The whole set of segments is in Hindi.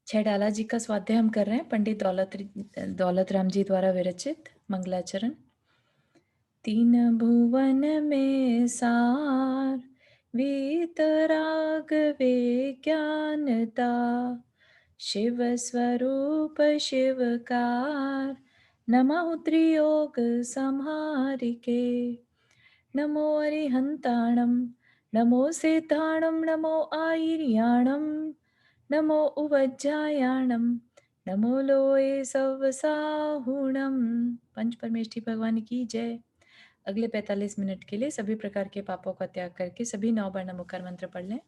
छैडाला जी का स्वाध्याय हम कर रहे हैं, पंडित दौलत राम जी द्वारा विरचित मंगलाचरण। तीन भुवन में सार, वीतराग विज्ञानता, शिव स्वरूप शिवकार, नमः त्रियोग संहारिके। नमो अरिहंताणं, नमो सिद्धाणं, नमो आयर्याणं, नमो उवज्जायाणं, नमो लोए सवसाहुणम। पंच परमेष्ठी भगवान की जय। अगले 45 मिनट के लिए सभी प्रकार के पापों का त्याग करके सभी 9 बार नमोकार मंत्र पढ़ लें।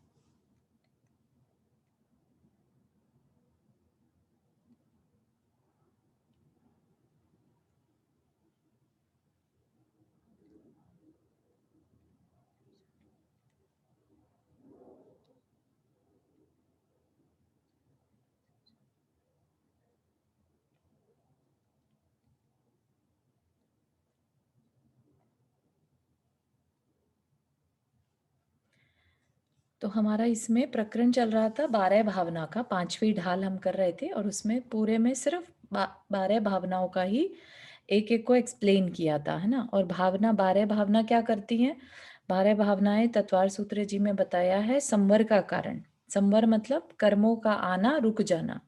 तो हमारा इसमें प्रकरण चल रहा था 12 भावना का, 5वीं ढाल हम कर रहे थे और उसमें पूरे में सिर्फ 12 भावनाओं का ही एक एक को एक्सप्लेन किया था, है ना। और 12 भावना क्या करती हैं? 12 भावनाएं तत्वार सूत्र जी में बताया है संवर का कारण। संवर मतलब कर्मों का आना रुक जाना,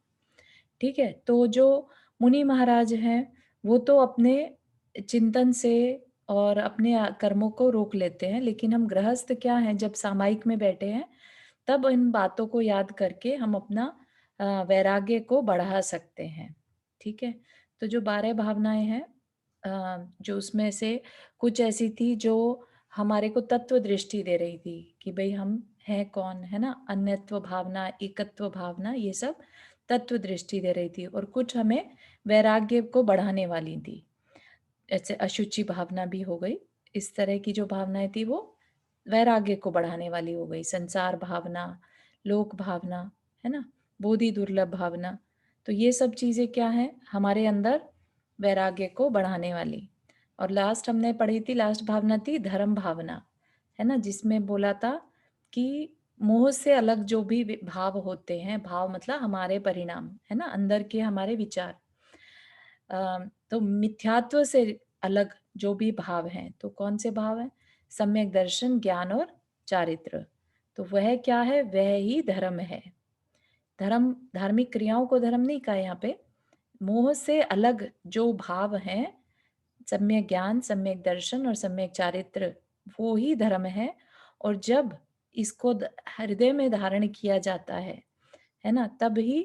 ठीक है। तो जो मुनि महाराज हैं वो तो अपने चिंतन से और अपने कर्मों को रोक लेते हैं, लेकिन हम गृहस्थ क्या हैं, जब सामायिक में बैठे हैं तब इन बातों को याद करके हम अपना वैराग्य को बढ़ा सकते हैं, ठीक है। तो जो 12 भावनाएं हैं, जो उसमें से कुछ ऐसी थी जो हमारे को तत्व दृष्टि दे रही थी कि भाई हम हैं कौन, है ना। अन्यत्व भावना, एकत्व भावना, ये सब तत्व दृष्टि दे रही थी। और कुछ हमें वैराग्य को बढ़ाने वाली थी, जैसे अशुचि भावना भी हो गई। इस तरह की जो भावनाएं थी वो वैराग्य को बढ़ाने वाली हो गई। संसार भावना, लोक भावना, है ना, बोधि दुर्लभ भावना। तो ये सब चीजें क्या है हमारे अंदर वैराग्य को बढ़ाने वाली। और लास्ट हमने पढ़ी थी, लास्ट भावना थी धर्म भावना, है ना, जिसमें बोला था कि मोह से अलग जो भी भाव होते हैं, भाव मतलब हमारे परिणाम, है ना, अंदर के हमारे विचार, तो मिथ्यात्व से अलग जो भी भाव हैं, तो कौन से भाव हैं? सम्यक दर्शन, ज्ञान और चारित्र। तो वह क्या है? वह ही धर्म है। धर्म, धार्मिक क्रियाओं को धर्म नहीं कहा यहाँ पे। मोह से अलग जो भाव हैं, सम्यक ज्ञान, सम्यक दर्शन और सम्यक चारित्र, वो ही धर्म है। और जब इसको हृदय में धारण किया जाता है ना, तब ही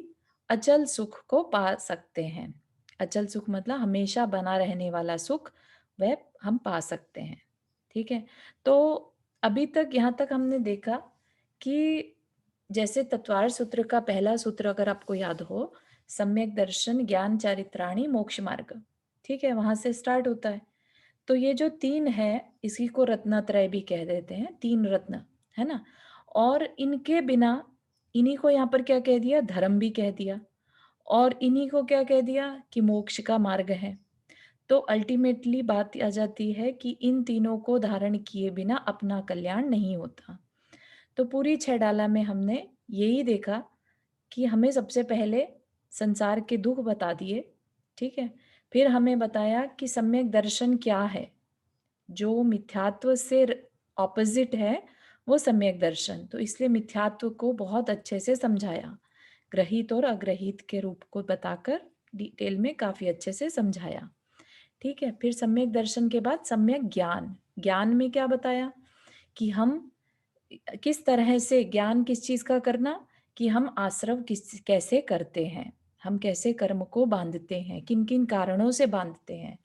अचल सुख को पा सकते हैं। अचल सुख मतलब हमेशा बना रहने वाला सुख, वह हम पा सकते हैं, ठीक है। तो अभी तक यहाँ तक हमने देखा कि जैसे तत्वार सूत्र का पहला सूत्र अगर आपको याद हो, सम्यक दर्शन ज्ञान चारित्राणि मोक्ष मार्ग, ठीक है, वहां से स्टार्ट होता है। तो ये जो तीन है, इसी को रत्नत्रय भी कह देते हैं, तीन रत्न, है ना। और इनके बिना, इन्हीं को यहाँ पर क्या कह दिया? धर्म भी कह दिया। और इन्हीं को क्या कह दिया कि मोक्ष का मार्ग है। तो अल्टीमेटली बात आ जाती है कि इन तीनों को धारण किए बिना अपना कल्याण नहीं होता। तो पूरी छह डाला में हमने यही देखा कि हमें सबसे पहले संसार के दुख बता दिए, ठीक है। फिर हमें बताया कि सम्यक दर्शन क्या है, जो मिथ्यात्व से ऑपोजिट है, वो सम्यक दर्शन। तो इसलिए मिथ्यात्व को बहुत अच्छे से समझाया, ग्रहित और अग्रहित के रूप को बताकर डिटेल में काफी अच्छे से समझाया, ठीक है। फिर सम्यक दर्शन के बाद सम्यक ज्ञान। ज्ञान में क्या बताया कि हम किस तरह से, ज्ञान किस चीज का करना, कि हम आश्रव किस कैसे करते हैं, हम कैसे कर्म को बांधते हैं, किन किन कारणों से बांधते हैं,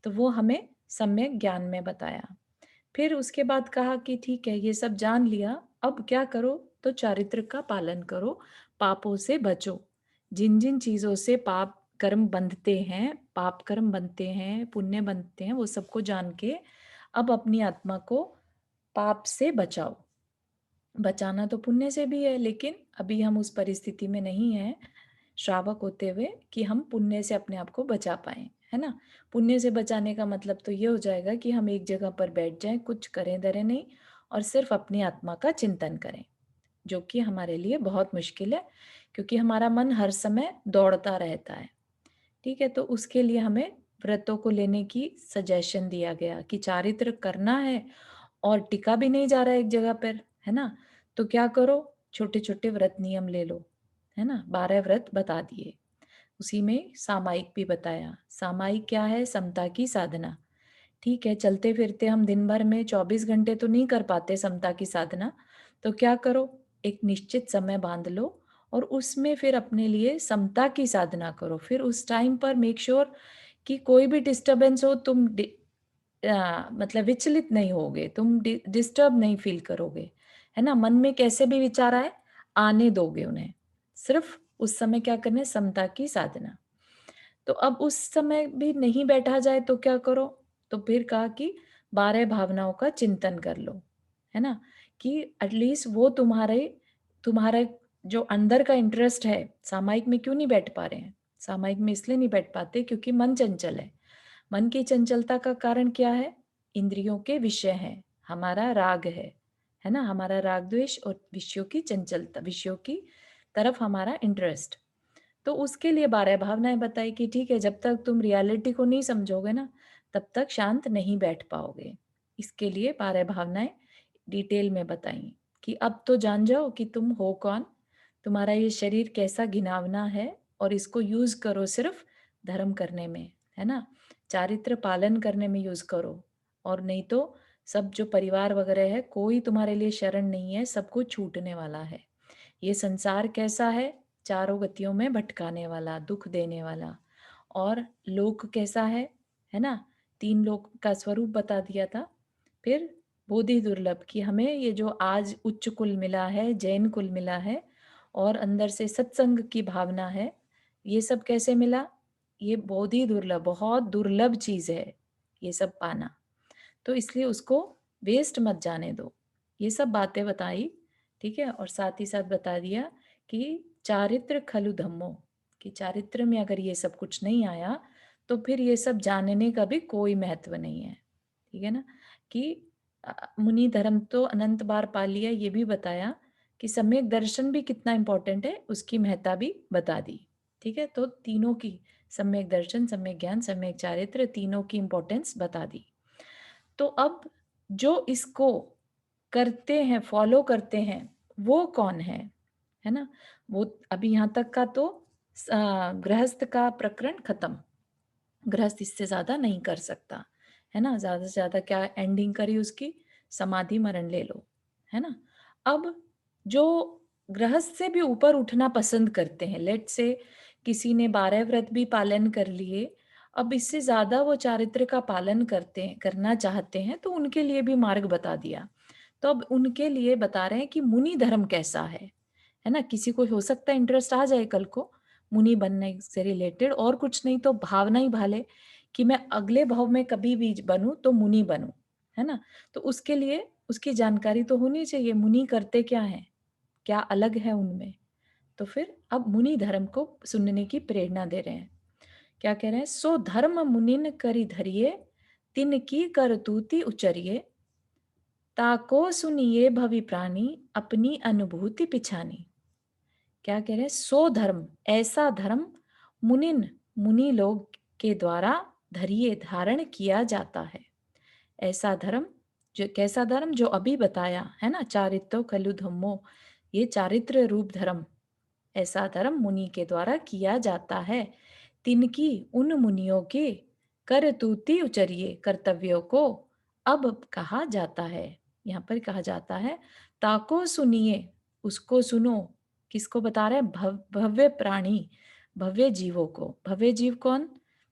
तो वो हमें सम्यक ज्ञान में बताया। फिर उसके बाद कहा कि ठीक है, ये सब जान लिया, अब क्या करो? तो चारित्र का पालन करो, पापों से बचो। जिन जिन चीजों से पाप कर्म बंधते हैं, पाप कर्म बनते हैं, पुण्य बनते हैं, वो सबको जान के अब अपनी आत्मा को पाप से बचाओ। बचाना तो पुण्य से भी है, लेकिन अभी हम उस परिस्थिति में नहीं है श्रावक होते हुए कि हम पुण्य से अपने आप को बचा पाए, है ना। पुण्य से बचाने का मतलब तो ये हो जाएगा कि हम एक जगह पर बैठ जाएं, कुछ करें धरे नहीं, और सिर्फ अपनी आत्मा का चिंतन करें, जो कि हमारे लिए बहुत मुश्किल है, क्योंकि हमारा मन हर समय दौड़ता रहता है। ठीक है, तो उसके लिए हमें व्रतों को लेने की सजेशन दिया गया कि चारित्र करना है और टिका भी नहीं जा रहा है एक जगह पर, है ना? तो क्या करो, छोटे-छोटे व्रत नियम ले लो, है ना? 12 व्रत बता दिए। उसी में सामायिक भी बताया। सामायिक क्या है? समता की साधना। ठीक है, चलते-फिरते हम दिन भर में 24 घंटे तो नहीं कर पाते समता की साधना, तो क्या करो, एक निश्चित समय बाँध लो और उसमें फिर अपने लिए समता की साधना करो। फिर उस टाइम पर मेक श्योर कि कोई भी डिस्टर्बेंस हो, तुम मतलब विचलित नहीं होगे, तुम डिस्टर्ब नहीं फ़ील करोगे, है ना? मन में कैसे भी विचार आए, आने दोगे उन्हें। सिर्फ़ उस समय क्या करना है, समता की साधना। तो अब उस समय भी नहीं बैठा जाए तो क्या करो? तो फिर कहा कि 12 भावनाओं का चिंतन कर लो, है ना? कि एटलीस्ट वो तुम्हारा जो अंदर का इंटरेस्ट है, सामायिक में क्यों नहीं बैठ पा रहे हैं? सामायिक में इसलिए नहीं बैठ पाते क्योंकि मन चंचल है। मन की चंचलता का कारण क्या है? इंद्रियों के विषय हैं, हमारा राग है ना? हमारा राग द्वेष और विषयों की चंचलता, विषयों की तरफ हमारा इंटरेस्ट। तो उसके लिए 12 भावनाएँ बताई कि ठीक है, जब तक तुम रियलिटी को नहीं समझोगे ना, तब तक शांत नहीं बैठ पाओगे। इसके लिए 12 भावनाएँ डिटेल में बताई कि अब तो जान जाओ कि तुम हो कौन, तुम्हारा ये शरीर कैसा घिनौना है और इसको यूज़ करो सिर्फ़ धर्म करने में, है ना? चारित्र पालन करने में यूज़ करो और नहीं तो सब जो परिवार वगैरह है, कोई तुम्हारे लिए शरण नहीं है, सब कुछ छूटने वाला है। ये संसार कैसा है? चारों गतियों में भटकाने वाला, दुःख देने वाला। और लोक कैसा है ना? 3 लोक का स्वरूप बता दिया था। फिर बोधि दुर्लभ कि हमें ये जो आज उच्च कुल मिला है, जैन कुल मिला है और अंदर से सत्संग की भावना है, ये सब कैसे मिला? ये बोधि दुर्लभ, बहुत दुर्लभ चीज़ है, ये सब पाना। तो इसलिए उसको वेस्ट मत जाने दो। ये सब बातें बताई, ठीक है? और साथ ही साथ बता दिया कि चारित्र खलु धम्मो, कि चारित्र में अगर ये सब कुछ नहीं आया, तो फिर ये सब जानने का भी कोई महत्व नहीं है। ठीक है ना? कि मुनि धर्म तो अनंत बार पा लिया, ये भी बताया कि सम्यक दर्शन भी कितना इम्पोर्टेंट है, उसकी महत्ता भी बता दी। ठीक है? तो तीनों की, सम्यक दर्शन, सम्यक ज्ञान, सम्यक चारित्र, तीनों की इम्पोर्टेंस बता दी। तो अब जो इसको करते हैं, फ़ॉलो करते हैं, वो कौन है ना? वो अभी यहाँ तक का तो गृहस्थ का प्रकरण खत्म। गृहस्थ इससे ज़्यादा नहीं कर सकता, है ना? ज़्यादा से ज़्यादा क्या एंडिंग करी उसकी? समाधि मरण ले लो, है ना? अब जो गृहस्थ से भी ऊपर उठना पसंद करते हैं, लेट्स से किसी ने 12 व्रत भी पालन कर लिए, अब इससे ज़्यादा वो चारित्र का पालन करना चाहते हैं, तो उनके लिए भी मार्ग बता दिया। तो अब उनके लिए बता रहे हैं कि मुनि धर्म कैसा है ना? किसी को हो सकता है इंटरेस्ट आ जाए कल को मुनि बनने से रिलेटेड, और कुछ नहीं तो भावना ही भाले कि मैं अगले भाव में कभी भी बनूँ तो मुनि बनूँ, है ना? तो उसके लिए उसकी जानकारी तो होनी चाहिए, मुनि करते क्या हैं? क्या अलग है उनमें? तो फिर अब मुनि धर्म को सुनने की प्रेरणा दे रहे हैं। क्या कह रहे हैं? "सो धर्म मुनिन करि धरिये, तिनकी करतूति उचरिये, ताको सुनिए भवि प्राणी, अपनी अनुभूति पिछानी।" क्या कह रहे हैं? सो धर्म, ऐसा धर्म मुनि लोग के द्वारा धरिए, धारण किया जाता है। ऐसा धर्म, जो कैसा धर्म? जो अभी बताया है ना, चारित्रो खलु धम्मो, ये चारित्र रूप धर्म, ऐसा धर्म मुनि के द्वारा किया जाता है। तिनकी, उन मुनियों के करतूति उचरिए, कर्तव्यों को अब कहा जाता है। यहाँ पर कहा जाता है, ताको सुनिए, उसको सुनो। किसको बता रहे हैं? भव्य प्राणी, भव्य जीवों को। भव्य जीव कौन?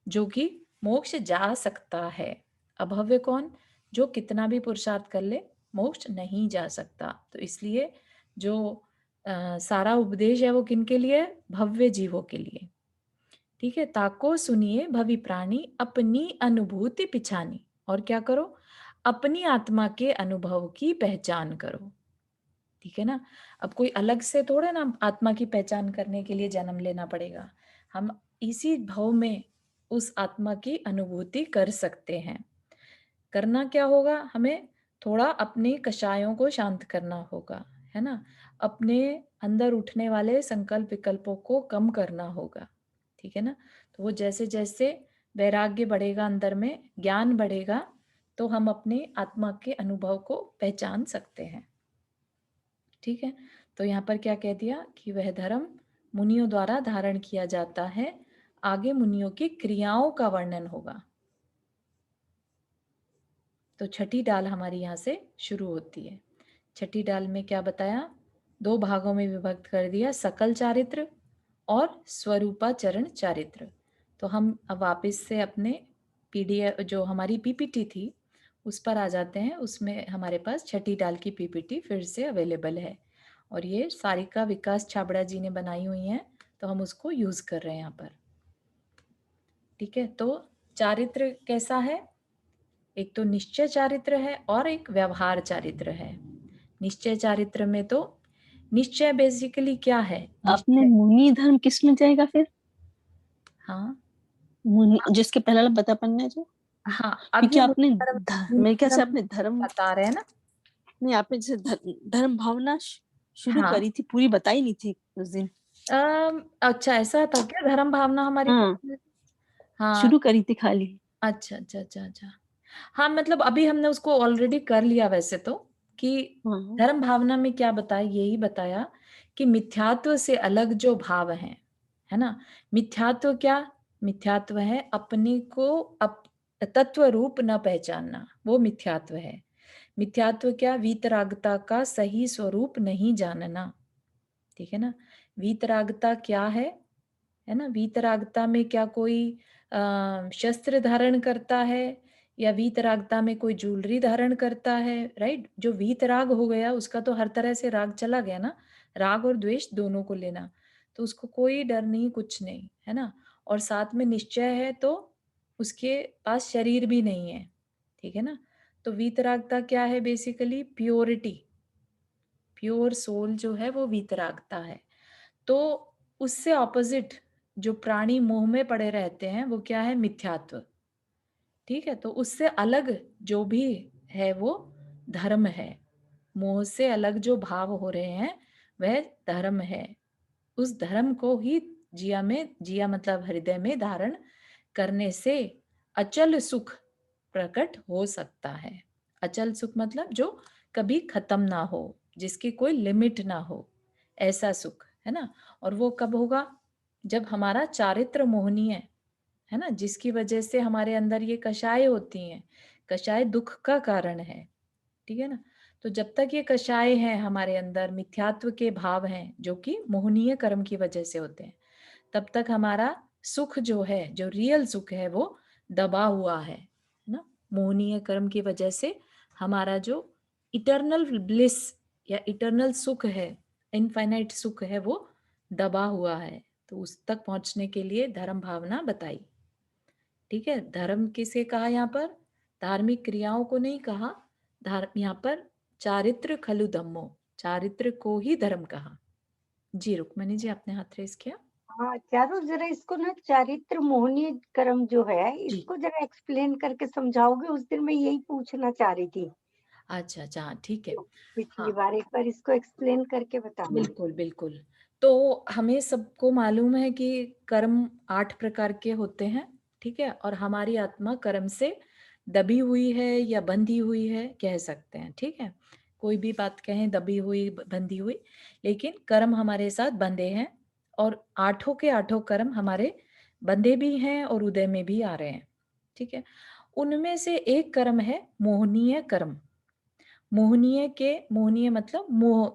जो कि मोक्ष जा सकता है। अभव्य कौन? जो कितना भी पुरुषार्थ कर ले, मोक्ष नहीं जा सकता। तो इसलिए जो सारा उपदेश है वो किनके लिए है? भव्य जीवों के लिए। ठीक है? ताको सुनिए भवि प्राणी, अपनी अनुभूति पिछानी। और क्या करो? अपनी आत्मा के अनुभव की पहचान करो। ठीक है ना? अब कोई अलग से थोड़े ना आत्मा की पहचान करने के लिए जन्म लेना पड़ेगा। हम इसी भव में उस आत्मा की अनुभूति कर सकते हैं। करना क्या होगा? हमें थोड़ा अपने कषायों को शांत करना होगा, है ना? अपने अंदर उठने वाले संकल्प विकल्पों को कम करना होगा, ठीक है ना? तो वो जैसे-जैसे वैराग्य बढ़ेगा अंदर में, ज्ञान बढ़ेगा, तो हम अपने आत्मा के अनुभव को पहचान सकते हैं, ठीक है? तो यहाँ पर क्या कह दिया कि वह धर्म मुनियों द्वारा धारण किया जाता है, आगे मुनियों की क्रियाओं का वर्णन होगा। तो छठी डाल हमारी यहाँ से शुरू होती है। छठी डाल में क्या बताया? 2 भागों में विभक्त कर दिया, सकल चारित्र और स्वरूपाचरण चारित्र। तो हम अब वापस से अपने पीडीएफ जो हमारी पीपीटी थी, उस पर आ जाते हैं। उसमें हमारे पास छठी डाल की पीपीटी फिर से अवेलेबल है और ये सारिका विकास छाबड़ा जी ने बनाई हुई हैं, तो हम उसको यूज़ कर रहे हैं यहाँ पर। ठीक है, तो चारित्र कैसा है? एक तो निश्चय चारित्र है और एक व्यवहार चारित्र है। निश्चय चारित्र में तो निश्चय बेसिकली क्या है? आपने निश्चय, मुनि धर्म किस में जाएगा फिर? हाँ मुनि जिसके पहले वाला बता पन्ना जो, हाँ, अब क्योंकि ये आपने मुनि मेरे ख्याल से धर्म आपने धर्म, बता रहे हैं ना। नहीं आपने जैसे धर्म भावना शुरू हाँ, करी थी, पूरी बताई नहीं थी उस दिन। अच्छा ऐसा था क्या? धर्म भावना हमारी हाँ, हाँ, शुरू करी थी खाली। अच्छा अच्छा अच्छा अच्छा। हाँ, मतलब अभी हमने उसको ऑलरेडी कर लिया वैसे तो, कि हाँ धर्म भावना में क्या बताया, यही बताया कि मिथ्यात्व से अलग जो भाव हैं, है ना? मिथ्यात्व क्या? मिथ्यात्व है अपने को तत्व रूप न पहचानना, वो मिथ्यात्व है। मिथ्यात्व क्या? वीतरागता का सही स्वरूप नहीं जानना, ठीक है ना? वीतरागता क्या है ना? वीतरागता में क्या कोई शस्त्र धारण करता है या वीतरागता में कोई ज्वेलरी धारण करता है, राइट? जो वीतराग हो गया उसका तो हर तरह से राग चला गया ना, राग और द्वेष दोनों को लेना, तो उसको कोई डर नहीं, कुछ नहीं, है ना? और साथ में निश्चय है तो उसके पास शरीर भी नहीं है, ठीक है ना? तो वीतरागता क्या है? बेसिकली प्योरिटी, प्योर सोल जो है वो वीतरागता है। तो उससे ऑपोजिट जो प्राणी मोह में पड़े रहते हैं वो क्या है? मिथ्यात्व, ठीक है? तो उससे अलग जो भी है वो धर्म है। मोह से अलग जो भाव हो रहे हैं वह धर्म है। उस धर्म को ही जिया मतलब हृदय में धारण करने से अचल सुख प्रकट हो सकता है। अचल सुख मतलब जो कभी खत्म ना हो, जिसकी कोई लिमिट ना हो, ऐसा सुख, है ना? और वो कब होगा? जब हमारा चारित्र मोहनीय है ना, जिसकी वजह से हमारे अंदर ये कषाय होती हैं। कषाय दुख का कारण है, ठीक है ना? तो जब तक ये कषाय हैं हमारे अंदर, मिथ्यात्व के भाव हैं जो कि मोहनीय कर्म की वजह से होते हैं, तब तक हमारा सुख जो है, जो रियल सुख है वो दबा हुआ है ना? मोहनीय कर्म की वजह से हमारा जो इटर्नल ब्लिस या इटर्नल सुख है, इनफाइनाइट सुख है, वो दबा हुआ है। तो उस तक पहुंचने के लिए धर्म भावना बताई, ठीक है? धर्म किसे कहा यहाँ पर? धार्मिक क्रियाओं को नहीं कहा, यहाँ पर चारित्र खलु धम्मो, चारित्र को ही धर्म कहा। जी रुक्मणी जी, आपने हाथ रेस किया। हाँ चारू, जरा इसको ना चारित्र मोहनीय कर्म जो है जी, इसको जरा एक्सप्लेन करके समझाओगे? उस दिन मैं यही पूछना चाह रही थी अच्छा अच्छा, हाँ, ठीक है। तो पिछली हाँ, बार, एक बार इसको एक्सप्लेन करके बताना। बिल्कुल बिल्कुल। तो हमें सबको मालूम है कि कर्म 8 प्रकार के होते हैं, ठीक है? और हमारी आत्मा कर्म से दबी हुई है या बंधी हुई है, कह सकते हैं, ठीक है? कोई भी बात कहें, दबी हुई, बंधी हुई, लेकिन कर्म हमारे साथ बंधे हैं और आठों के आठों कर्म हमारे बंधे भी हैं और उदय में भी आ रहे हैं, ठीक है? उनमें से एक कर्म है मोहनीय कर्म। मोहनीय मतलब मोह,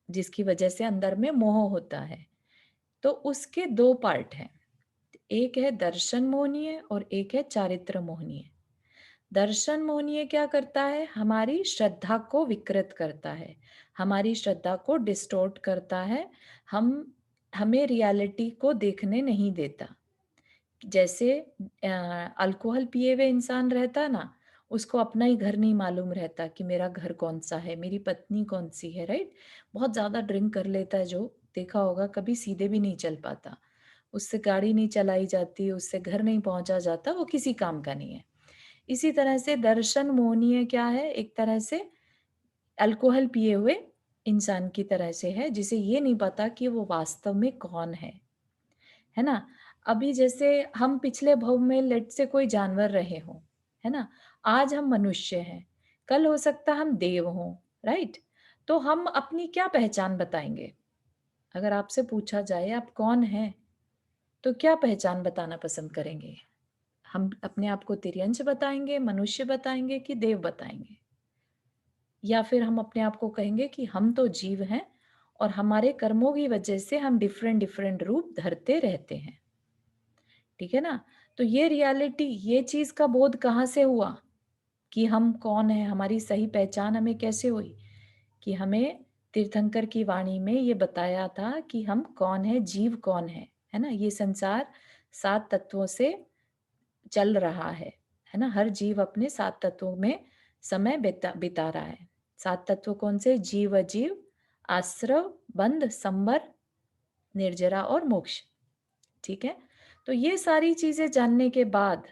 जिसकी वजह से अंदर में मोह होता है। तो उसके 2 पार्ट हैं। एक है दर्शन मोहनीय और एक है चारित्र मोहनीय। दर्शन मोहनीय क्या करता है? हमारी श्रद्धा को विकृत करता है, हमारी श्रद्धा को डिस्टॉर्ट करता है, हम हमें रियलिटी को देखने नहीं देता। जैसे अल्कोहल पिए हुए इंसान रहता ना, उसको अपना ही घर नहीं मालूम रहता कि मेरा घर कौन सा है, मेरी पत्नी कौन सी है, राइट? बहुत ज्यादा ड्रिंक कर लेता है जो, देखा होगा, कभी सीधे भी नहीं चल पाता, उससे गाड़ी नहीं चलाई जाती, उससे घर नहीं पहुंचा जाता, वो किसी काम का नहीं है। इसी तरह से दर्शन मोहनीय क्या है? एक तरह से अल्कोहल पिए हुए इंसान की तरह से है, जिसे ये नहीं पता कि वो वास्तव में कौन है ना? अभी जैसे हम पिछले भव में लेट्स से कोई जानवर रहे हों, है ना? आज हम मनुष्य हैं, कल हो सकता है हम देव हों, राइट? तो हम अपनी क्या पहचान बताएँगे? अगर आपसे पूछा जाए आप कौन हैं? तो क्या पहचान बताना पसंद करेंगे? हम अपने आप को तिर्यंच बताएँगे, मनुष्य बताएँगे कि देव बताएँगे? या फिर हम अपने आप को कहेंगे कि हम तो जीव हैं और हमारे कर्मों की वजह से हम डिफरेंट डिफरेंट रूप धरते रहते हैं, ठीक है ना? तो ये रियलिटी, ये चीज़ का बोध कहाँ से हुआ कि हम कौन हैं, हमारी सही पहचान हमें कैसे हुई? कि हमें तीर्थंकर की वाणी में ये बताया था कि हम कौन हैं, जीव कौन है ना? ये संसार 7 तत्वों से चल रहा है ना? हर जीव अपने 7 तत्वों में समय बिता रहा है। 7 तत्व कौन से? जीव, अजीव, आश्रव, बंध, संवर, निर्जरा और मोक्ष, ठीक है? तो ये सारी चीज़ें जानने के बाद,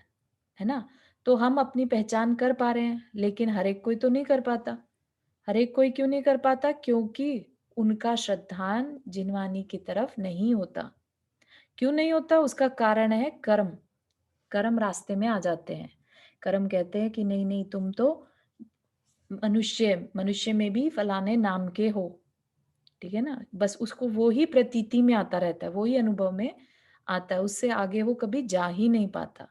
है ना? तो हम अपनी पहचान कर पा रहे हैं, लेकिन हर एक कोई तो नहीं कर पाता। हर एक कोई क्यों नहीं कर पाता? क्योंकि उनका श्रद्धान जिनवानी की तरफ नहीं होता। क्यों नहीं होता? उसका कारण है कर्म। कर्म रास्ते में आ जाते हैं। कर्म कहते हैं कि नहीं, नहीं तुम तो मनुष्य में भी फलाने नाम के हो, ठीक है ना? बस उसको वो ही प्रतीति में आता रहता है, वो ही अनुभव में आता है, उससे आगे वो कभी जा ही नहीं पाता।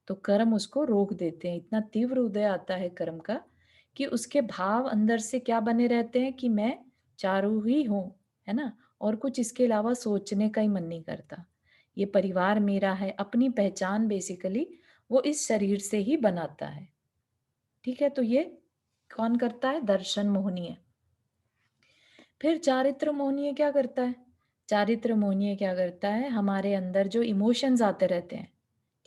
तो कर्म उसको रोक देते हैं, इतना तीव्र उदय आता है कर्म का कि उसके भाव अंदर से क्या बने रहते हैं कि मैं चारू ही हूँ, है ना? और कुछ इसके अलावा सोचने का ही मन नहीं करता। ये परिवार मेरा है, अपनी पहचान बेसिकली वो इस शरीर से ही बनाता है, ठीक है? तो ये कौन करता है? दर्शन मोहनीय। फिर चारित्र मोहनीय क्या करता है? चारित्र मोहनीय क्या करता है? हमारे अंदर जो इमोशंस आते रहते हैं,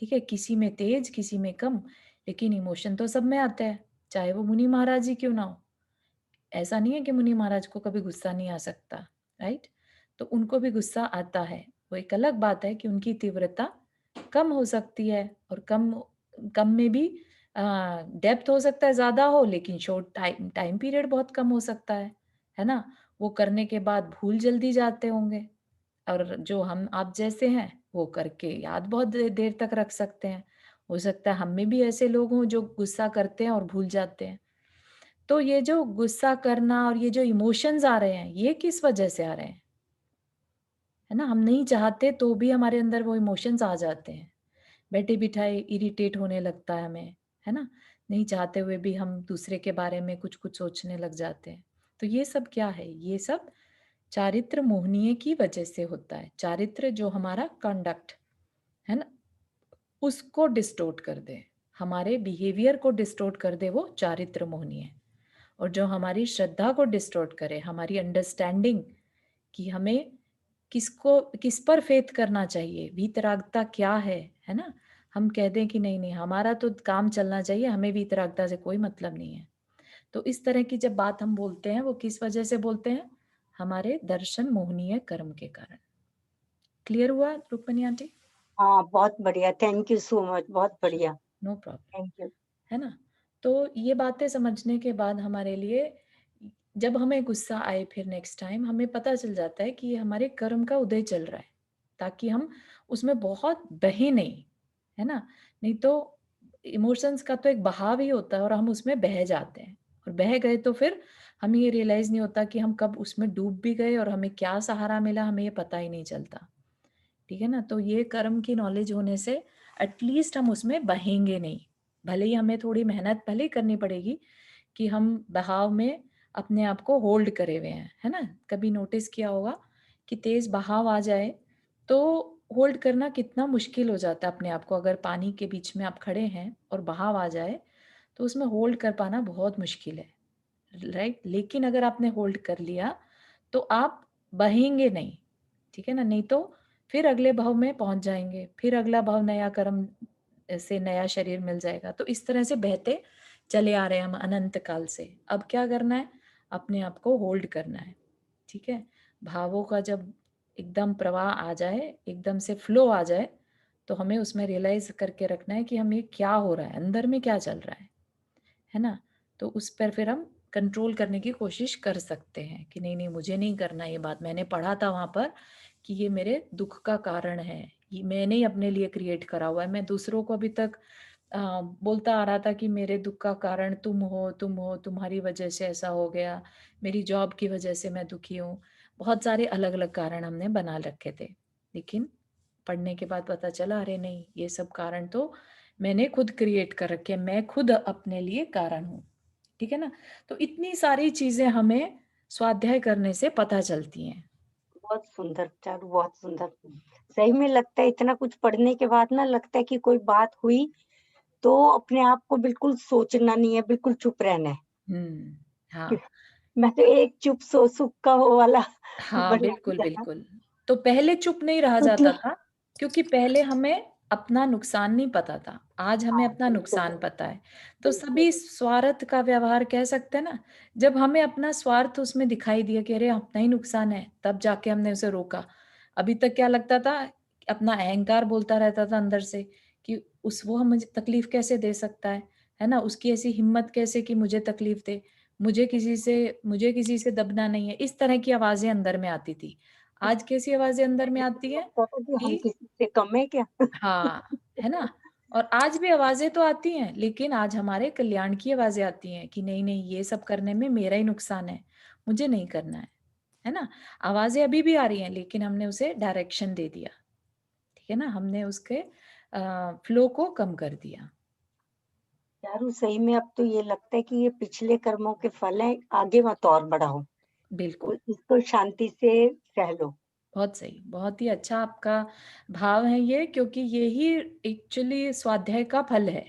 ठीक है? किसी में तेज, किसी में कम, लेकिन इमोशन तो सब में आता है, चाहे वो मुनि महाराज ही क्यों ना हो। ऐसा नहीं है कि मुनि महाराज को कभी गुस्सा नहीं आ सकता, राइट? तो उनको भी गुस्सा आता है। वो एक अलग बात है कि उनकी तीव्रता कम हो सकती है और कम कम में भी डेप्थ हो सकता है ज़्यादा हो, लेकिन शॉर्ट टाइम टाइम पीरियड बहुत कम हो सकता है ना? वो करने के बाद भूल जल्दी जाते होंगे और जो हम आप जैसे हैं, वो करके याद बहुत देर तक रख सकते हैं। हो सकता है हम में भी ऐसे लोग हों जो गुस्सा करते हैं और भूल जाते हैं। तो ये जो गुस्सा करना और ये जो इमोशंस आ रहे हैं, ये किस वजह से आ रहे हैं? है ना? हम नहीं चाहते तो भी हमारे अंदर वो इमोशंस आ जाते हैं। बैठे-बिठाए इरिटेट होने लगता है हमें, है ना? नहीं चाहते हुए भी हम दूसरे के बारे में कुछ-कुछ सोचने लग जाते हैं। तो ये सब क्या है? ये सब चारित्र मोहनीय की वजह से होता है। चारित्र जो हमारा कंडक्ट, है ना? उसको डिस्टॉर्ट कर दे, हमारे बिहेवियर को डिस्टॉर्ट कर दे, वो चारित्र मोहनीय। और जो हमारी श्रद्धा को डिस्टॉर्ट करे, हमारी अंडरस्टैंडिंग कि हमें किस पर फेथ करना चाहिए, वीतरागता क्या है ना? हम कह दें कि नहीं, नहीं हमारा तो काम चलना चाहिए, हमें वीतरागता से कोई मतलब नहीं है। तो इस तरह की जब बात हम बोलते हैं, वो किस वजह से बोलते हैं? हमारे दर्शन मोहनीय कर्म के कारण। क्लियर हुआ रुक्मणी आंटी? हाँ, बहुत बढ़िया, थैंक यू सो मच, बहुत बढ़िया, नो प्रॉब्लम। Thank you. है ना? तो ये बातें समझने के बाद हमारे लिए जब हमें गुस्सा आए फिर नेक्स्ट टाइम हमें पता चल जाता है कि ये हमारे कर्म का उदय चल रहा है, ताकि हम उसमें बहुत बहे नहीं, है ना? नहीं तो इमोशंस का तो एक बहाव ही होता है और हम उसमें बह जाते हैं और बह गए तो फिर हमें ये रियलाइज़ नहीं होता कि हम कब उसमें डूब भी गए और हमें क्या सहारा मिला, हमें ये पता ही नहीं चलता। ठीक है ना? तो ये कर्म की नॉलेज होने से एटलीस्ट हम उसमें बहेंगे नहीं। भले ही हमें थोड़ी मेहनत पहले ही करनी पड़ेगी कि हम बहाव में अपने आप को होल्ड करे हुए हैं, है ना? कभी नोटिस किया होगा कि तेज़ बहाव आ जाए, तो होल्ड करना कितना मुश्किल हो जाता है अपने आप को। अगर पानी के बीच में आप खड़े हैं और बहाव आ जाए, तो उसमें होल्ड कर पाना बहुत मुश्किल है, राइट? लेकिन अगर आपने होल्ड कर लिया, तो आप बहेंगे नहीं, ठीक है ना? नहीं तो फिर अगले भव में पहुँच जाएँगे, फिर अगला भव नया कर्म से नया शरीर मिल जाएगा। तो इस तरह से बहते चले आ रहे हैं हम अनंत काल से। अब क्या करना है? अपने आप को होल्ड करना है, ठीक है? भावों का जब एकदम प्रवाह आ जाए, एकदम से फ्लो आ जाए, तो हमें उसमें रियलाइज़ करके रखना है कि हम ये क्या हो रहा है, अंदर में क्या चल रहा है ना? तो उस पर फिर हम कंट्रोल करने की कोशिश कर सकते हैं कि नहीं, नहीं मुझे नहीं करना ये बात। मैंने पढ़ा था वहाँ पर कि ये मेरे दुःख का कारण है, ये मैंने ही अपने लिए क्रिएट करा हुआ है। मैं दूसरों को अभी तक बोलता आ रहा था कि मेरे दुःख का कारण तुम हो, तुम्हारी वजह से ऐसा हो गया, मेरी जॉब की वजह से मैं दुखी हूँ। बहुत सारे अलग-अलग कारण हमने बना रखे थे। लेकिन पढ़ने के बाद पता चला अरे नहीं, ये सब कारण तो मैंने खुद क्रिएट कर रखे हैं, मैं खुद अपने लिए कारण हूँ। ठीक है ना? तो इतनी सारी चीज़ें हमें स्वाध्याय करने से पता चलती हैं। बहुत सुंदर चारू, बहुत सुंदर। सही में लगता है इतना कुछ पढ़ने के बाद ना लगता है कि कोई बात हुई तो अपने आप को बिल्कुल सोचना नहीं है, बिल्कुल चुप रहना है। हाँ। मैं तो एक चुप सो सुख का वो वाला हाँ, बना बिल्कुल, दिया था। बिल्कुल। तो पहले चुप नहीं रहा जाता मतलब था, क्योंकि पहले हमें अपना नुकसान नहीं पता था। आज हमें हाँ, अपना बिल्कुल, नुकसान पता है। तो बिल्कुल। सभी स्वार्थ का व्यवहार कह सकते हैं ना, जब हमें अपना स्वार्थ उसमें दिखाई दिया कि अरे अपना ही नुकसान है, तब जाके हमने उसे रोका। अभी तक क्या लगता था, अपना अहंकार बोलता रहता था अंदर से कि वो मुझे तकलीफ कैसे दे सकता है ना? उसकी ऐसी हिम्मत कैसे कि मुझे तकलीफ दे। मुझे किसी से दबना नहीं है, इस तरह की आवाज़ें अंदर में आती थी। आज कैसी आवाज़ें अंदर में पहले आती तो हैं लगता था कि हम कि किसी से कम है क्या? हाँ, है ना? और आज भी आवाज़ें तो आती हैं, लेकिन आज हमारे कल्याण की आवाज़ें आती हैं कि नहीं, नहीं ये सब करने में मेरा ही नुकसान है, मुझे नहीं करना है ना? आवाज़ें अभी भी आ रही हैं, लेकिन हमने उसे डायरेक्शन दे दिया, ठीक है ना? हमने उसके फ्लो को कम कर दिया। चारू, सही में अब तो ये लगता है कि ये पिछले कर्मों के फल हैं, आगे मत और बढ़ाओ। बिल्कुल। इसको शांति से सह लो। बहुत सही, बहुत ही अच्छा आपका भाव है ये, क्योंकि ये ही एक्चुअली स्वाध्याय का फल है।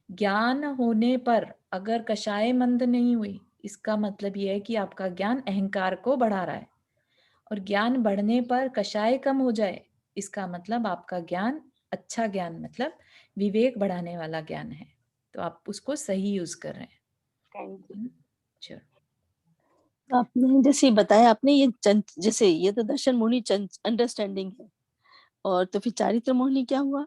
ज्ञान होने पर अगर कषाय मंद नहीं हुई, इसका मतलब ये है कि आपका ज्ञान अहंकार को बढ़ा रहा है, और ज्ञान बढ़ने पर कषाय कम हो जाए, इसका मतलब आपका ज्ञान अच्छा ज्ञान, मतलब विवेक बढ़ाने वाला ज्ञान है। तो आप उसको सही यूज कर रहे हैं। Thank you. है ना? चलो। आपने जैसे बताया, आपने ये जैसे ये तो दर्शन मोहिनी अंडरस्टैंडिंग है, और तो फिर चारित्र मोहिनी क्या हुआ?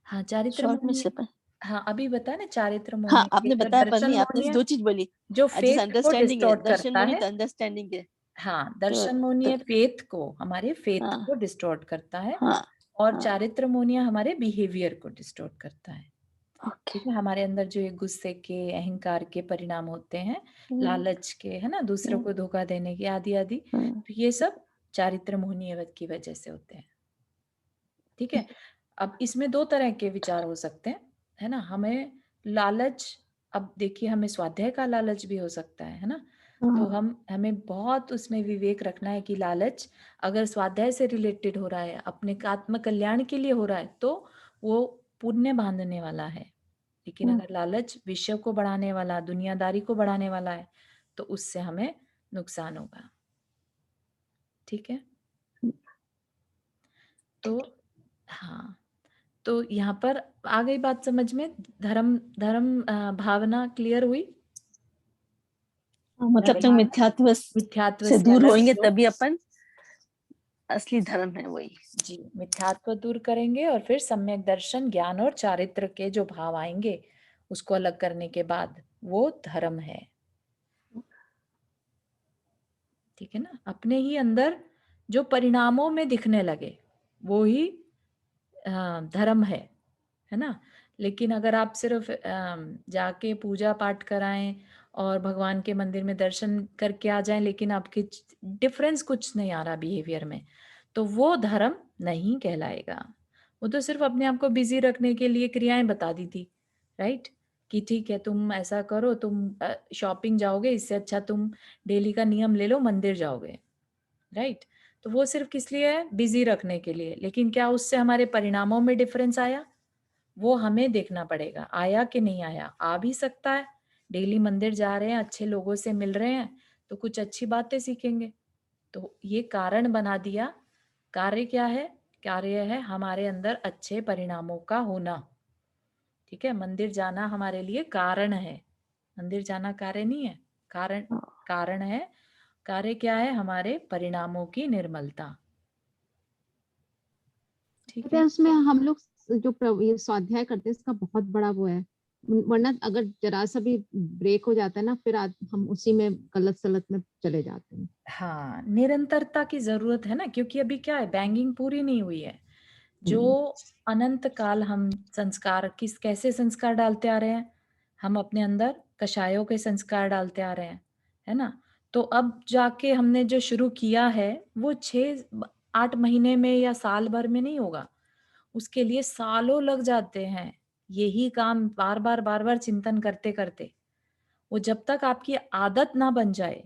हाँ, चारित्र शॉर्ट में मोहिनी। से हाँ, अभी बताया ना, चारित्र हाँ, मोहिनी आपने एक बताया पर दर्शन नहीं, आपने मोहिनी है दो चीज बोली। जो जैसे फेथ को अंडरस्टैंडिंग है, डिस्टॉर्ट दर्शन करता मोहिनी है। तो अंडरस्टैंडिंग है। हाँ, तो, दर्शन मोनिय तो फेथ को, हमारे फेथ हाँ को डिस्टॉर्ट करता है, हाँ और हाँ। चारित्र मोनिय हमारे बिहेवियर को डिस्टॉर्ट करता है। ओके। ठीक है, हमारे अंदर जो ये गुस्से के, अहंकार के परिणाम होते हैं, लालच के, है ना, दूसरों को धोखा देने के, आदि आदि, तो ये सब चारित्र मोहनीयवत की वजह से होते हैं। ठीक है। अब इसमें दो तरह के विचार हो सकते हैं, है ना? हमें लालच, अब देखिए हमें स्वाध्याय का लालच भी हो सकता है ना? तो हमें बहुत उसमें विवेक रखना है कि लालच अगर स्वाध्याय से रिलेटेड हो रहा है, अपने आत्म कल्याण के लिए हो रहा है, तो वो पुण्य बांधने वाला है। लेकिन अगर लालच विषय को बढ़ाने वाला, दुनियादारी को बढ़ाने वाला है, तो उससे हमें नुकसान होगा। ठीक है? तो हाँ, तो यहाँ पर आ गई बात समझ में, धर्म धर्म भावना क्लियर हुई। मतलब धर्म तक भावना मिथ्यात्व मिथ्यात्व से से दूर अलग होंगे जो, तभी अपन असली धर्म है वही। जी, मिथ्यात्व दूर करेंगे और फिर सम्यक दर्शन, ज्ञान और चारित्र के जो भाव आएंगे, उसको अलग करने के बाद वो धर्म है। ठीक है ना? अपने ही अंदर जो परिणामों में दिखने लगे, वो ही धर्म है ना? लेकिन अगर आप सिर्फ जाके पूजा पाठ कराएं और भगवान के मंदिर में दर्शन करके आ जाएं, लेकिन आपके डिफरेंस कुछ नहीं आ रहा बिहेवियर में, तो वो धर्म नहीं कहलाएगा। वो तो सिर्फ अपने आप को बिजी रखने के लिए क्रियाएं बता दी थी, राइट? कि ठीक है, तुम ऐसा करो, तुम शॉपिंग जाओगे, इससे अच्छा तुम डेली का नियम ले लो, मंदिर जाओगे, राइट? तो वो सिर्फ किस लिए है? बिजी रखने के लिए। लेकिन क्या उससे हमारे परिणामों में डिफरेंस आया? वो हमें देखना पड़ेगा, आया कि नहीं आया। आ भी सकता है, डेली मंदिर जा रहे हैं, अच्छे लोगों से मिल रहे हैं, तो कुछ अच्छी बातें सीखेंगे। तो ये कारण बना दिया। कार्य क्या है? कार्य है हमारे अंदर अच्छे परिणामों का होना। ठीक है, मंदिर जाना हमारे लिए कारण है, मंदिर जाना कार्य नहीं है। कारण, कारण है। कार्य क्या है? हमारे परिणामों की निर्मलता। ठीक पता है। है उसमें हम लोग जो ये स्वाध्याय करते हैं इसका बहुत बड़ा वो है वरना अगर जरा सा भी ब्रेक हो जाता है ना, फिर हम उसी में गलत सलत में चले जाते हैं। हाँ, निरंतरता की ज़रूरत है ना, क्योंकि अभी क्या है, बैंगिंग पूरी नहीं हुई है। जो हम्म, अनंत काल हम संस्कार कैसे संस्कार डालते आ रहे हैं? हम अपने अंदर कषायों के संस्कार डालते आ रहे हैं, है ना? तो अब जाके हमने जो शुरू किया है, वो 6-8 महीने में या साल भर में नहीं होगा। उसके लिए सालों लग जाते हैं। यही काम बार-बार, बार-बार चिंतन करते-करते। वो जब तक आपकी आदत ना बन जाए,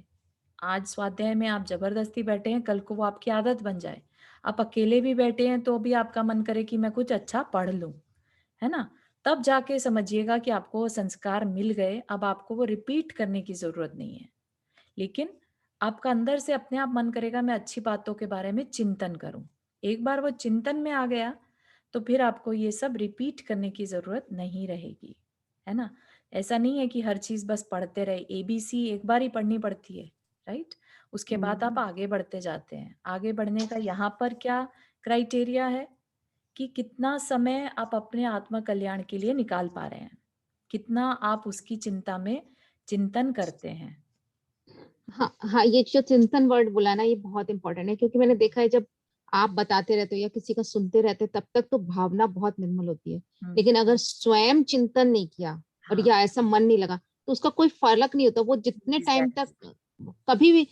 आज स्वाध्याय में आप ज़बरदस्ती बैठे हैं, कल को वो आपकी आदत बन जाए। आप अकेले भी बैठे हैं तो भी आपका मन करे कि मैं कुछ अच्छा पढ़ लूँ, है ना? तब जाके समझिएगा कि आपको वो संस्कार मिल गए, अब आपको वो रिपीट करने की ज़रूरत नहीं है। लेकिन आपका अंदर से अपने आप मन करेगा मैं अच्छी बातों के बारे में चिंतन करूँ। एक बार वो चिंतन में आ गया, तो फिर आपको ये सब रिपीट करने की ज़रूरत नहीं रहेगी, है ना? ऐसा नहीं है कि हर चीज़ बस पढ़ते रहे, एबीसी एक बार ही पढ़नी पड़ती है, राइट? उसके बाद आप हम्म। आगे बढ़ते जाते हैं। आगे बढ़ने का यहाँ पर क्या क्राइटेरिया है कि कितना समय आप अपने आत्म कल्याण के लिए निकाल पा रहे हैं। कितना आप उसकी चिंता में चिंतन करते हैं। हाँ हाँ, ये जो चिंतन वर्ड बोला ना, ये बहुत इंपॉर्टेंट है, क्योंकि मैंने देखा है जब आप बताते रहते हो या किसी का सुनते रहते हो, तब तक तो भावना बहुत निर्मल होती है। हुँ, लेकिन अगर स्वयं चिंतन नहीं किया और हाँ, या ऐसा मन नहीं लगा, तो उसका कोई फर्क नहीं होता। वो जितने टाइम तक, एग्ज़ैक्टली। कभी भी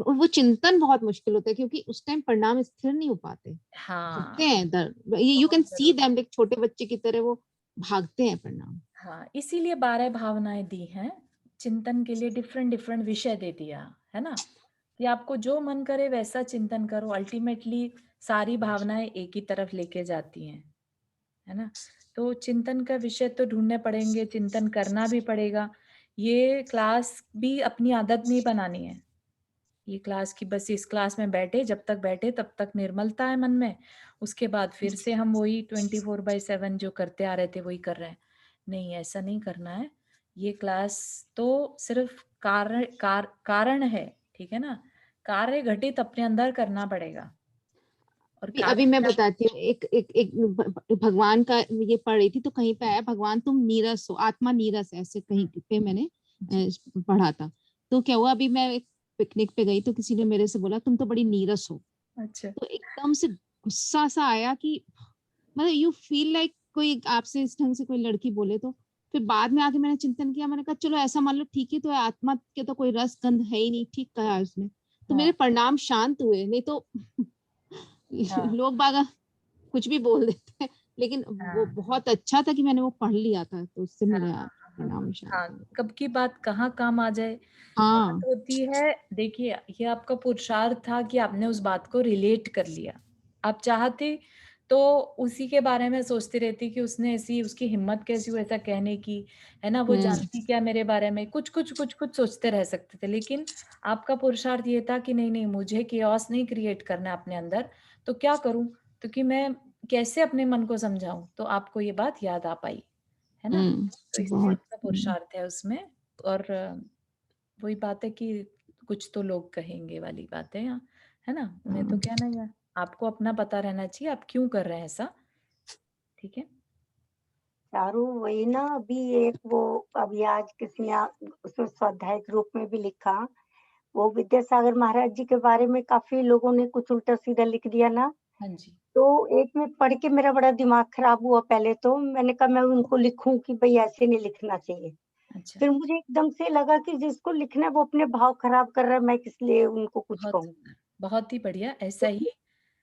वो चिंतन बहुत मुश्किल होता है, क्योंकि उस टाइम परिणाम स्थिर नहीं हो पाते, हाँ, भागते हैं इधर। यू कैन बहुत सी ज़रूरी। देम, एक छोटे बच्चे की तरह वो भागते हैं परिणाम। हाँ, इसीलिए 12 भावनाएँ दी हैं, चिंतन के लिए डिफरेंट-डिफरेंट विषय दे दिया, है ना? कि आपको जो मन करे वैसा चिंतन करो, अल्टीमेटली सारी भावनाएँ एक ही तरफ लेके जाती हैं, है ना? तो चिंतन का विषय तो ढूँढने पड़ेंगे, चिंतन करना भी पड़ेगा। ये क्लास भी अपनी आदत नहीं बनानी है। ये क्लास की बस इस क्लास में बैठे, जब तक बैठे तब तक निर्मलता है मन में, उसके बाद फिर से हम वही 24/7 जो करते आ रहे थे वही कर रहे हैं। नहीं, ऐसा नहीं करना है। ये क्लास तो सिर्फ कारण है, ठीक है ना? कार्य घटित अपने अंदर करना पड़ेगा और अभी कारण अभी मैं क्या? बताती हूँ, एक एक एक भगवान का ये पढ़ रही थी, तो कहीं पे आया भगवान तुम नीरस हो, आत्मा नीरस है, ऐसे कहीं हुँ, पे मैंने जी, पढ़ा था। तो क्या हुआ, अभी मैं एक पिकनिक पे गई, तो किसी ने मेरे से बोला तुम तो बड़ी नीरस हो। अच्छा, तो एकदम से गुस्सा सा आया कि मतलब यू फील लाइक कोई आपसे इस ढंग से कोई लड़की बोले तो। फिर बाद में आके मैंने चिंतन किया, मैंने कहा चलो ऐसा मान लो ठीक ही तो है, आत्मा के तो कोई रस गंध है ही नहीं, ठीक कहा है उसने। तो हाँ, मेरे परिणाम शांत हुए, नहीं तो हाँ, लोग बाग कुछ भी बोल देते हैं। लेकिन वो हाँ, बहुत अच्छा था कि मैंने वो पढ़ लिया था, तो उससे हाँ, मेरे हाँ, हाँ, परिणाम शांत हाँ, हुए। कब की बात कहाँ काम आ जाए। बात हाँ। होती है, देखिए ये आपका पुरुषार्थ था कि आपने उस बात को रिलेट कर लिया। आप चाहते तो उसी के बारे में सोचती रहती कि उसने ऐसी उसकी हिम्मत कैसी हुई ऐसा कहने की, है ना? वो हम्म। जानती क्या मेरे बारे में? कुछ सोचते रह सकते थे। लेकिन आपका पुरुषार्थ ये था कि नहीं, नहीं मुझे chaos नहीं क्रिएट करना है अपने अंदर, तो क्या करूँ? तो कि मैं कैसे अपने मन को समझाऊँ? तो आपको ये बात याद आ पाई, है ना? तो इसलिए बहुत। आपका पुरुषार्थ है उसमें और वही बात है कि कुछ तो लोग कहेंगे वाली बात है यहाँ, है ना? उन्हें तो हाँ। कहना ही है। आपको अपना पता रहना चाहिए, आप क्यों कर रहे हैं ऐसा, ठीक है? चारू वही ना, अभी एक वो अभी आज किसी ने उसमें स्वाध्याय के रूप में भी लिखा, वो विद्यासागर महाराज जी के बारे में काफी लोगों ने कुछ उल्टा सीधा लिख दिया ना, हाँ जी, तो एक में पढ़ के मेरा बड़ा दिमाग खराब हुआ। पहले तो मैंने कहा मैं उनको लिखूं कि भाई ऐसे नहीं लिखना चाहिए। अच्छा, फिर मुझे एकदम से लगा कि जिसको लिखना है वो अपने भाव खराब कर रहा है, मैं किस लिए उनको कुछ बहुत कहूँ। सुंदर, बहुत ही बढ़िया, ऐसा तो ही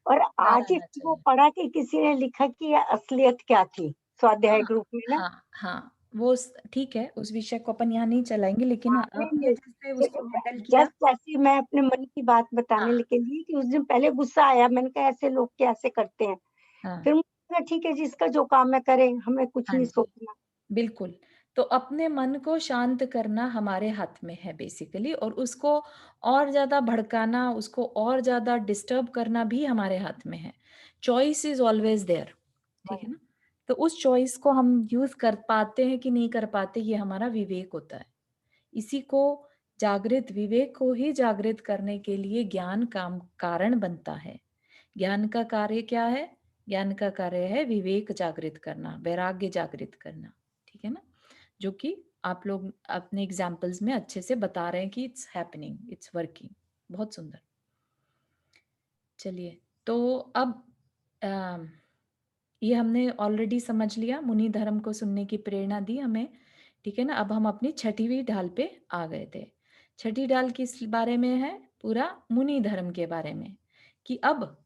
और प्यार आज ही आना वो चाहिए। पढ़ा कि किसी ने लिखा कि ये असलियत क्या थी, स्वाध्याय हाँ, के रूप में ना। हाँ, हाँ, वो स ठीक है, उस विषय को अपन यहाँ नहीं चलाएँगे लेकिन हाँ, आपने नहीं, जैसे उसको नहीं, हैंडल किया। जस्ट ऐसी मैं अपने मन की बात हाँ, बताने के लिए कि उस दिन पहले गुस्सा आया, मैंने कहा ऐसे लोग कैसे करते हैं? हाँ, फिर मुझे लगा ठीक है जिसका जो काम है करे, हमें कुछ हाँ नहीं जी। सोचना। बिल्कुल। तो अपने मन को शांत करना हमारे हाथ में है बेसिकली और उसको और ज़्यादा भड़काना, उसको और ज़्यादा डिस्टर्ब करना भी हमारे हाथ में है। चॉइस इज़ ऑलवेज़ देयर, ठीक है वही, ना? तो उस चॉइस को हम यूज़ कर पाते हैं कि नहीं कर पाते, ये हमारा विवेक होता है। इसी को विवेक को ही जागृत करने के लिए ज्ञान काम कारण बनता है। ज्ञान का कार्य क्या है? ज्ञान का कार्य है विवेक जागृत करना, वैराग्य जागृत करना, ठीक है ना? जो कि आप लोग अपने एग्जाम्पल्स में अच्छे से बता रहे हैं कि इट्स हैपनिंग, इट्स वर्किंग। बहुत सुंदर। चलिए, तो अब ये हमने ऑलरेडी समझ लिया, मुनि धर्म को सुनने की प्रेरणा दी हमें, ठीक है ना। अब हम अपनी छठवीं ढाल पे आ गए थे। छठी ढाल किस बारे में है? पूरा मुनि धर्म के बारे में, कि अब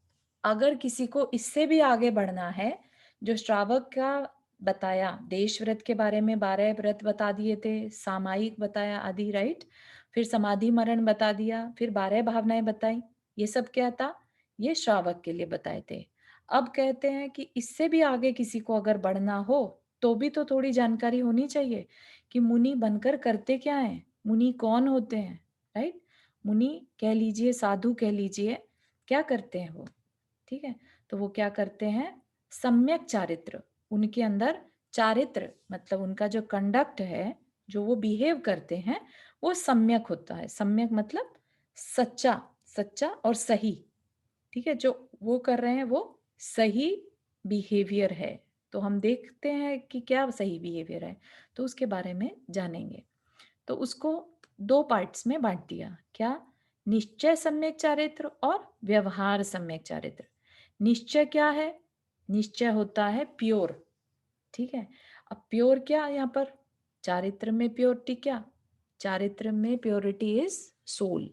अगर किसी को इससे भी आगे बढ़ना है, जो श्रावक का बताया, देश व्रत के बारे में 12 व्रत बता दिए थे, सामायिक बताया आदि, राइट। फिर समाधि मरण बता दिया, फिर 12 भावनाएं बताई। ये सब क्या था? ये श्रावक के लिए बताए थे। अब कहते हैं कि इससे भी आगे किसी को अगर बढ़ना हो तो भी तो थोड़ी जानकारी होनी चाहिए कि मुनि बनकर करते क्या है, मुनि कौन होते हैं, राइट। मुनि कह लीजिए, साधु कह लीजिए, क्या करते हैं वो, ठीक है। तो वो क्या करते हैं? सम्यक चारित्र, उनके अंदर चारित्र मतलब उनका जो कंडक्ट है, जो वो बिहेव करते हैं, वो सम्यक होता है। सम्यक मतलब सच्चा, सच्चा और सही, ठीक है। जो वो कर रहे हैं वो सही बिहेवियर है। तो हम देखते हैं कि क्या सही बिहेवियर है, तो उसके बारे में जानेंगे। तो उसको 2 पार्ट्स में बांट दिया। क्या? निश्चय सम्यक चारित्र और व्यवहार सम्यक चारित्र। निश्चय क्या है? निश्चय होता है प्योर, ठीक है। अब प्योर क्या यहाँ पर? चारित्र में प्योरिटी क्या? चारित्र में प्योरिटी इज सोल।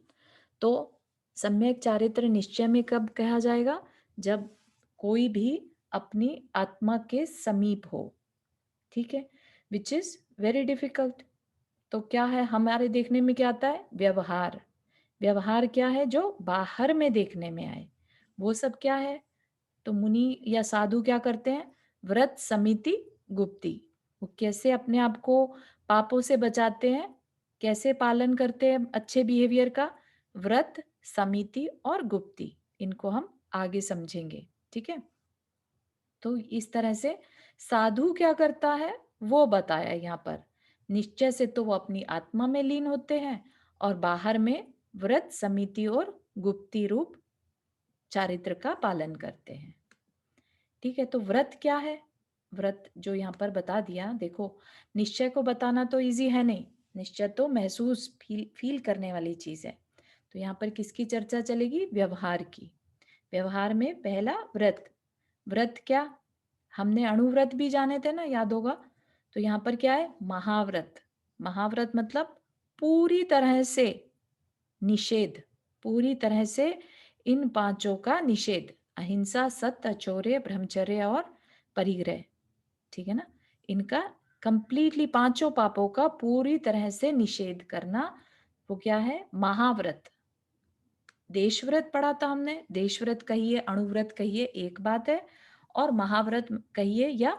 तो सम्यक चारित्र निश्चय में कब कहा जाएगा? जब कोई भी अपनी आत्मा के समीप हो, ठीक है, विच इज वेरी डिफिकल्ट। तो क्या है हमारे देखने में, क्या आता है? व्यवहार। व्यवहार क्या है? जो बाहर में देखने में आए, वो सब क्या है? तो मुनि या साधु क्या करते हैं? व्रत, समिति, गुप्ति। वो कैसे अपने आप को पापों से बचाते हैं, कैसे पालन करते हैं अच्छे बिहेवियर का? व्रत, समिति और गुप्ति। इनको हम आगे समझेंगे, ठीक है। तो इस तरह से साधु क्या करता है वो बताया यहाँ पर। निश्चय से तो वो अपनी आत्मा में लीन होते हैं और बाहर में व्रत, समिति और गुप्ति रूप चारित्र का पालन करते हैं, ठीक है। तो व्रत क्या है? व्रत जो यहाँ पर बता दिया, देखो, निश्चय को बताना तो इजी है नहीं, निश्चय तो महसूस फील करने वाली चीज है। तो यहाँ पर किसकी चर्चा चलेगी? व्यवहार की। व्यवहार में पहला व्रत। व्रत क्या? हमने अणुव्रत भी जाने थे ना, याद होगा। तो यहाँ पर क्या है? महाव्रत। महाव्रत मतलब पूरी तरह से निषेध, पूरी तरह से इन 5 का निषेध। अहिंसा, सत्य, अचौर्य, ब्रह्मचर्य और परिग्रह, ठीक है ना। इनका कंप्लीटली 5 पापों का पूरी तरह से निषेध करना, वो क्या है? महाव्रत। देशव्रत पढ़ा था हमने, देशव्रत कहिए, अणुव्रत कहिए, एक बात है, और महाव्रत कहिए या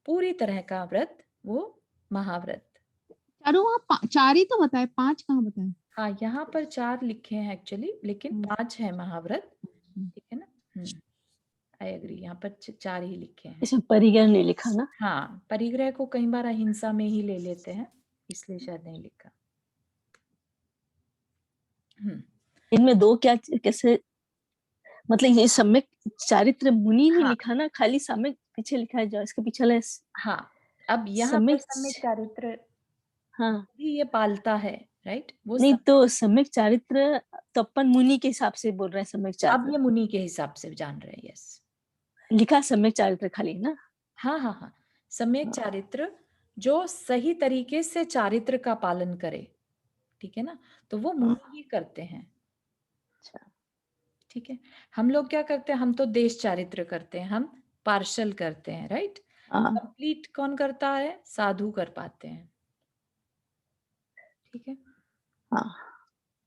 पूरी तरह का व्रत, वो महाव्रत। चारों वहाँ 4 ही तो बताए, 5 कहाँ बताए? हाँ, यहाँ पर 4 लिखे हैं एक्चुअली, लेकिन हम्म। 5 है महाव्रत, ठीक है ना। आई एग्री, यहाँ पर 4 ही लिखे हैं। इसमें परिग्रह नहीं लिखा ना? हाँ, परिग्रह को कई बार अहिंसा में ही ले लेते हैं, इसलिए शायद नहीं लिखा। इनमें 2 क्या कैसे, मतलब ये सम्यक चारित्र मुनि नहीं हाँ, लिखा ना, खाली सम्यक पीछे लिखा है, जो इसके पीछे वाला हाँ। अब यहाँ पर सम्यक। सम्यक चारित्र हाँ, भी ये पालता है, राइट। वो नहीं तो सम्यक चारित्र तो अपन मुनि के हिसाब से बोल रहे हैं। सम्यक अब चारित्र ये मुनि के हिसाब से जान रहे हैं, यस। लिखा सम्यक चारित्र खाली ना? हाँ, हाँ, हाँ। सम्यक चारित्र जो सही तरीके से चारित्र का पालन करे, ठीक है ना, तो वो मुनि ही करते हैं, अच्छा। ठीक है। हम लोग क्या करते हैं? हम तो देश चारित्र करते हैं, हम पार्शल करते हैं, राइट। हाँ, कंप्लीट कौन करता है? साधु कर पाते हैं, ठीक है। हाँ,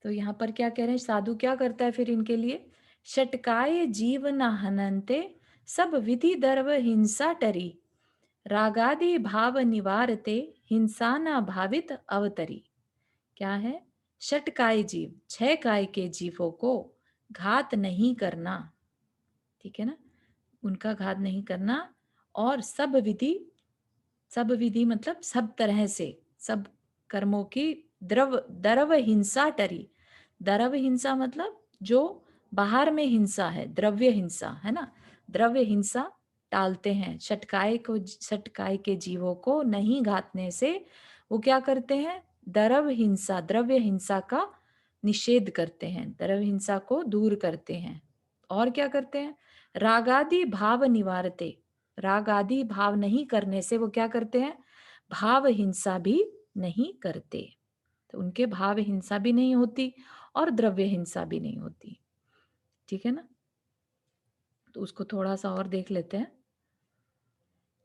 तो यहाँ पर क्या कह रहे हैं? साधु क्या करता है फिर इनके लिए? षटकाय जीव न हनन्ते, सब विधि दर्व हिंसा टरी, रागादि भाव निवारते, हिंसा न भावित अवतरी। क्या है? षटकाय जीव, 6 काय के जीवों को घात नहीं करना, ठीक है ना, उनका घात नहीं करना। और सब विधि, सब विधि मतलब सब तरह से, सब कर्मों की द्रव हिंसा टरी। द्रव हिंसा मतलब जो बाहर में हिंसा है, द्रव्य हिंसा है ना, द्रव्य हिंसा टालते हैं। षटकाय के जीवों को नहीं घातने से वो क्या करते हैं? द्रव्य हिंसा का निषेध करते हैं, द्रव्य हिंसा को दूर करते हैं। और क्या करते हैं? रागादि भाव निवारते, राग आदि भाव नहीं करने से वो क्या करते हैं? भाव हिंसा भी नहीं करते। तो उनके भाव हिंसा भी नहीं होती और द्रव्य हिंसा भी नहीं होती। ठीक है ना? तो उसको थोड़ा सा और देख लेते हैं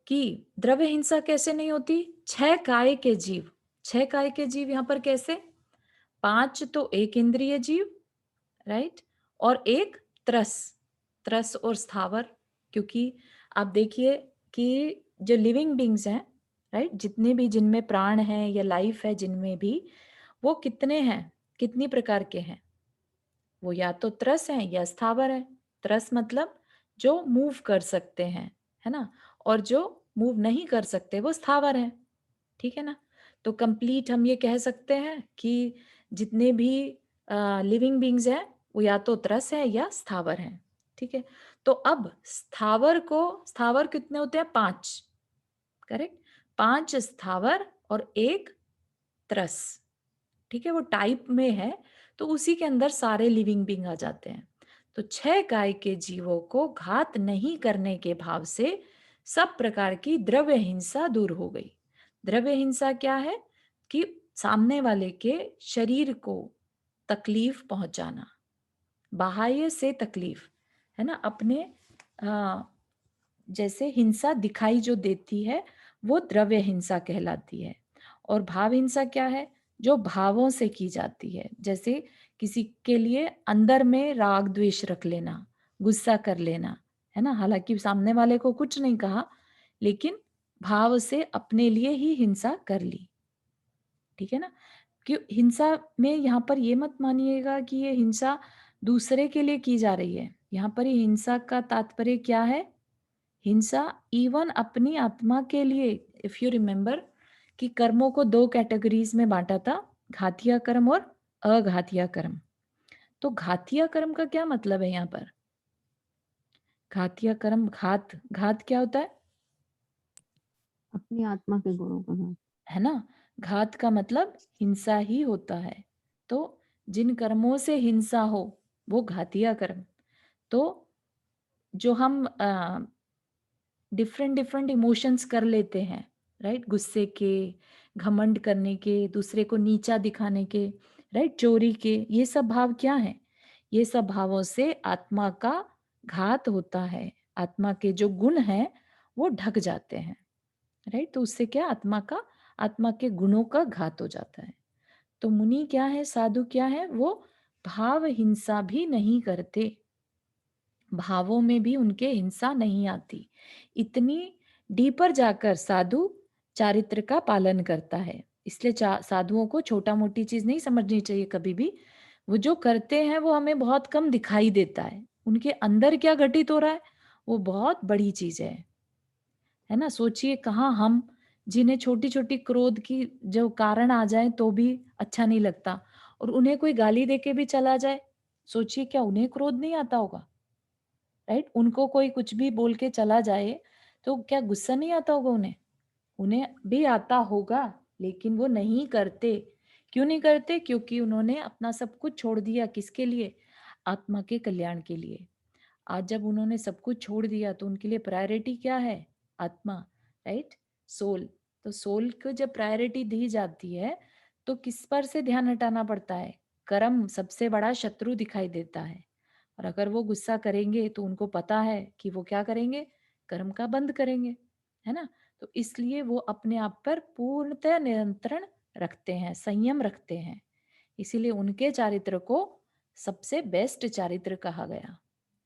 कि द्रव्य हिंसा कैसे नहीं होती। 6 काय के जीव, 6 काय के जीव यहां पर कैसे? 5 तो एक इंद्रिय जीव, राइट, और एक त्रस, त्रस और स्थावर। क्योंकि आप देखिए कि जो लिविंग बींग्स हैं, राइट, जितने भी जिनमें प्राण है या लाइफ है जिनमें भी, वो कितने हैं, कितनी प्रकार के हैं? वो या तो त्रस है या स्थावर है। त्रस मतलब जो मूव कर सकते हैं, है ना, और जो मूव नहीं कर सकते वो स्थावर है। ठीक है ना? तो कंप्लीट हम ये कह सकते हैं कि जितने भी लिविंग बींग्स हैं वो या तो त्रस है या स्थावर हैं। ठीक है? तो अब स्थावर कितने होते हैं? 5, करेक्ट। 5 स्थावर और एक त्रस। ठीक है, वो टाइप में है, तो उसी के अंदर सारे लिविंग बींग आ जाते हैं। तो 6 काय के जीवों को घात नहीं करने के भाव से सब प्रकार की द्रव्य हिंसा दूर हो गई। द्रव्य हिंसा क्या है? कि सामने वाले के शरीर को तकलीफ पहुंचाना, बाह्य से तकलीफ, है ना, अपने जैसे हिंसा दिखाई जो देती है वो द्रव्य हिंसा कहलाती है। और भाव हिंसा क्या है? जो भावों से की जाती है, जैसे किसी के लिए अंदर में राग द्वेष रख लेना, गुस्सा कर लेना, है ना, हालांकि सामने वाले को कुछ नहीं कहा लेकिन भाव से अपने लिए ही हिंसा कर ली। ठीक है ना? कि हिंसा में यहाँ पर ये मत मानिएगा कि ये हिंसा दूसरे के लिए की जा रही है। यहाँ पर ये हिंसा का तात्पर्य क्या है? हिंसा इवन अपनी आत्मा के लिए। इफ यू रिमेम्बर कि कर्मों को 2 कैटेगरीज में बांटा था, घातिया कर्म और अघातिया कर्म। तो घातिया कर्म का क्या मतलब है यहाँ पर? घातिया कर्म, घात, घात क्या होता है? अपनी आत्मा के गुणों का घात। है ना? घात का मतलब हिंसा ही होता है। तो जिन कर्मों से हिंसा हो वो घातिया कर्म। तो जो हम डिफरेंट डिफरेंट इमोशंस कर लेते हैं, राइट, गुस्से के, घमंड करने के, दूसरे को नीचा दिखाने के, राइट, चोरी के, ये सब भाव क्या है? ये सब भावों से आत्मा का घात होता है। आत्मा के जो गुण हैं वो ढक जाते हैं, राइट। तो उससे क्या, आत्मा के गुणों का घात हो जाता है। तो मुनि क्या है, साधु क्या है? वो भाव हिंसा भी नहीं करते, भावों में भी उनके हिंसा नहीं आती। इतनी डीपर जाकर साधु चारित्र का पालन करता है। इसलिए साधुओं को छोटा मोटी चीज नहीं समझनी चाहिए कभी भी। वो जो करते हैं वो हमें बहुत कम दिखाई देता है, उनके अंदर क्या घटित हो रहा है वो बहुत बड़ी चीज है ना। सोचिए कहाँ हम, जिन्हें छोटी छोटी क्रोध की जो कारण आ जाए तो भी अच्छा नहीं लगता, और उन्हें कोई गाली देके भी चला जाए, सोचिए क्या उन्हें क्रोध नहीं आता होगा, राइट। उनको कोई कुछ भी बोल के चला जाए तो क्या गुस्सा नहीं आता होगा उन्हें? उन्हें भी आता होगा, लेकिन वो नहीं करते। क्यों नहीं करते? क्योंकि उन्होंने अपना सब कुछ छोड़ दिया। किसके लिए? आत्मा के कल्याण के लिए। आज जब उन्होंने सब कुछ छोड़ दिया तो उनके लिए प्रायोरिटी क्या है? आत्मा, राइट, सोल। तो सोल को जब प्रायोरिटी दी जाती है तो किस पर से ध्यान हटाना पड़ता है? कर्म सबसे बड़ा शत्रु दिखाई देता है। और अगर वो गुस्सा करेंगे तो उनको पता है कि वो क्या करेंगे, कर्म का बंद करेंगे, है ना। तो इसलिए वो अपने आप पर पूर्णतः नियंत्रण रखते हैं, संयम रखते हैं। इसीलिए उनके चारित्र को सबसे बेस्ट चारित्र कहा गया,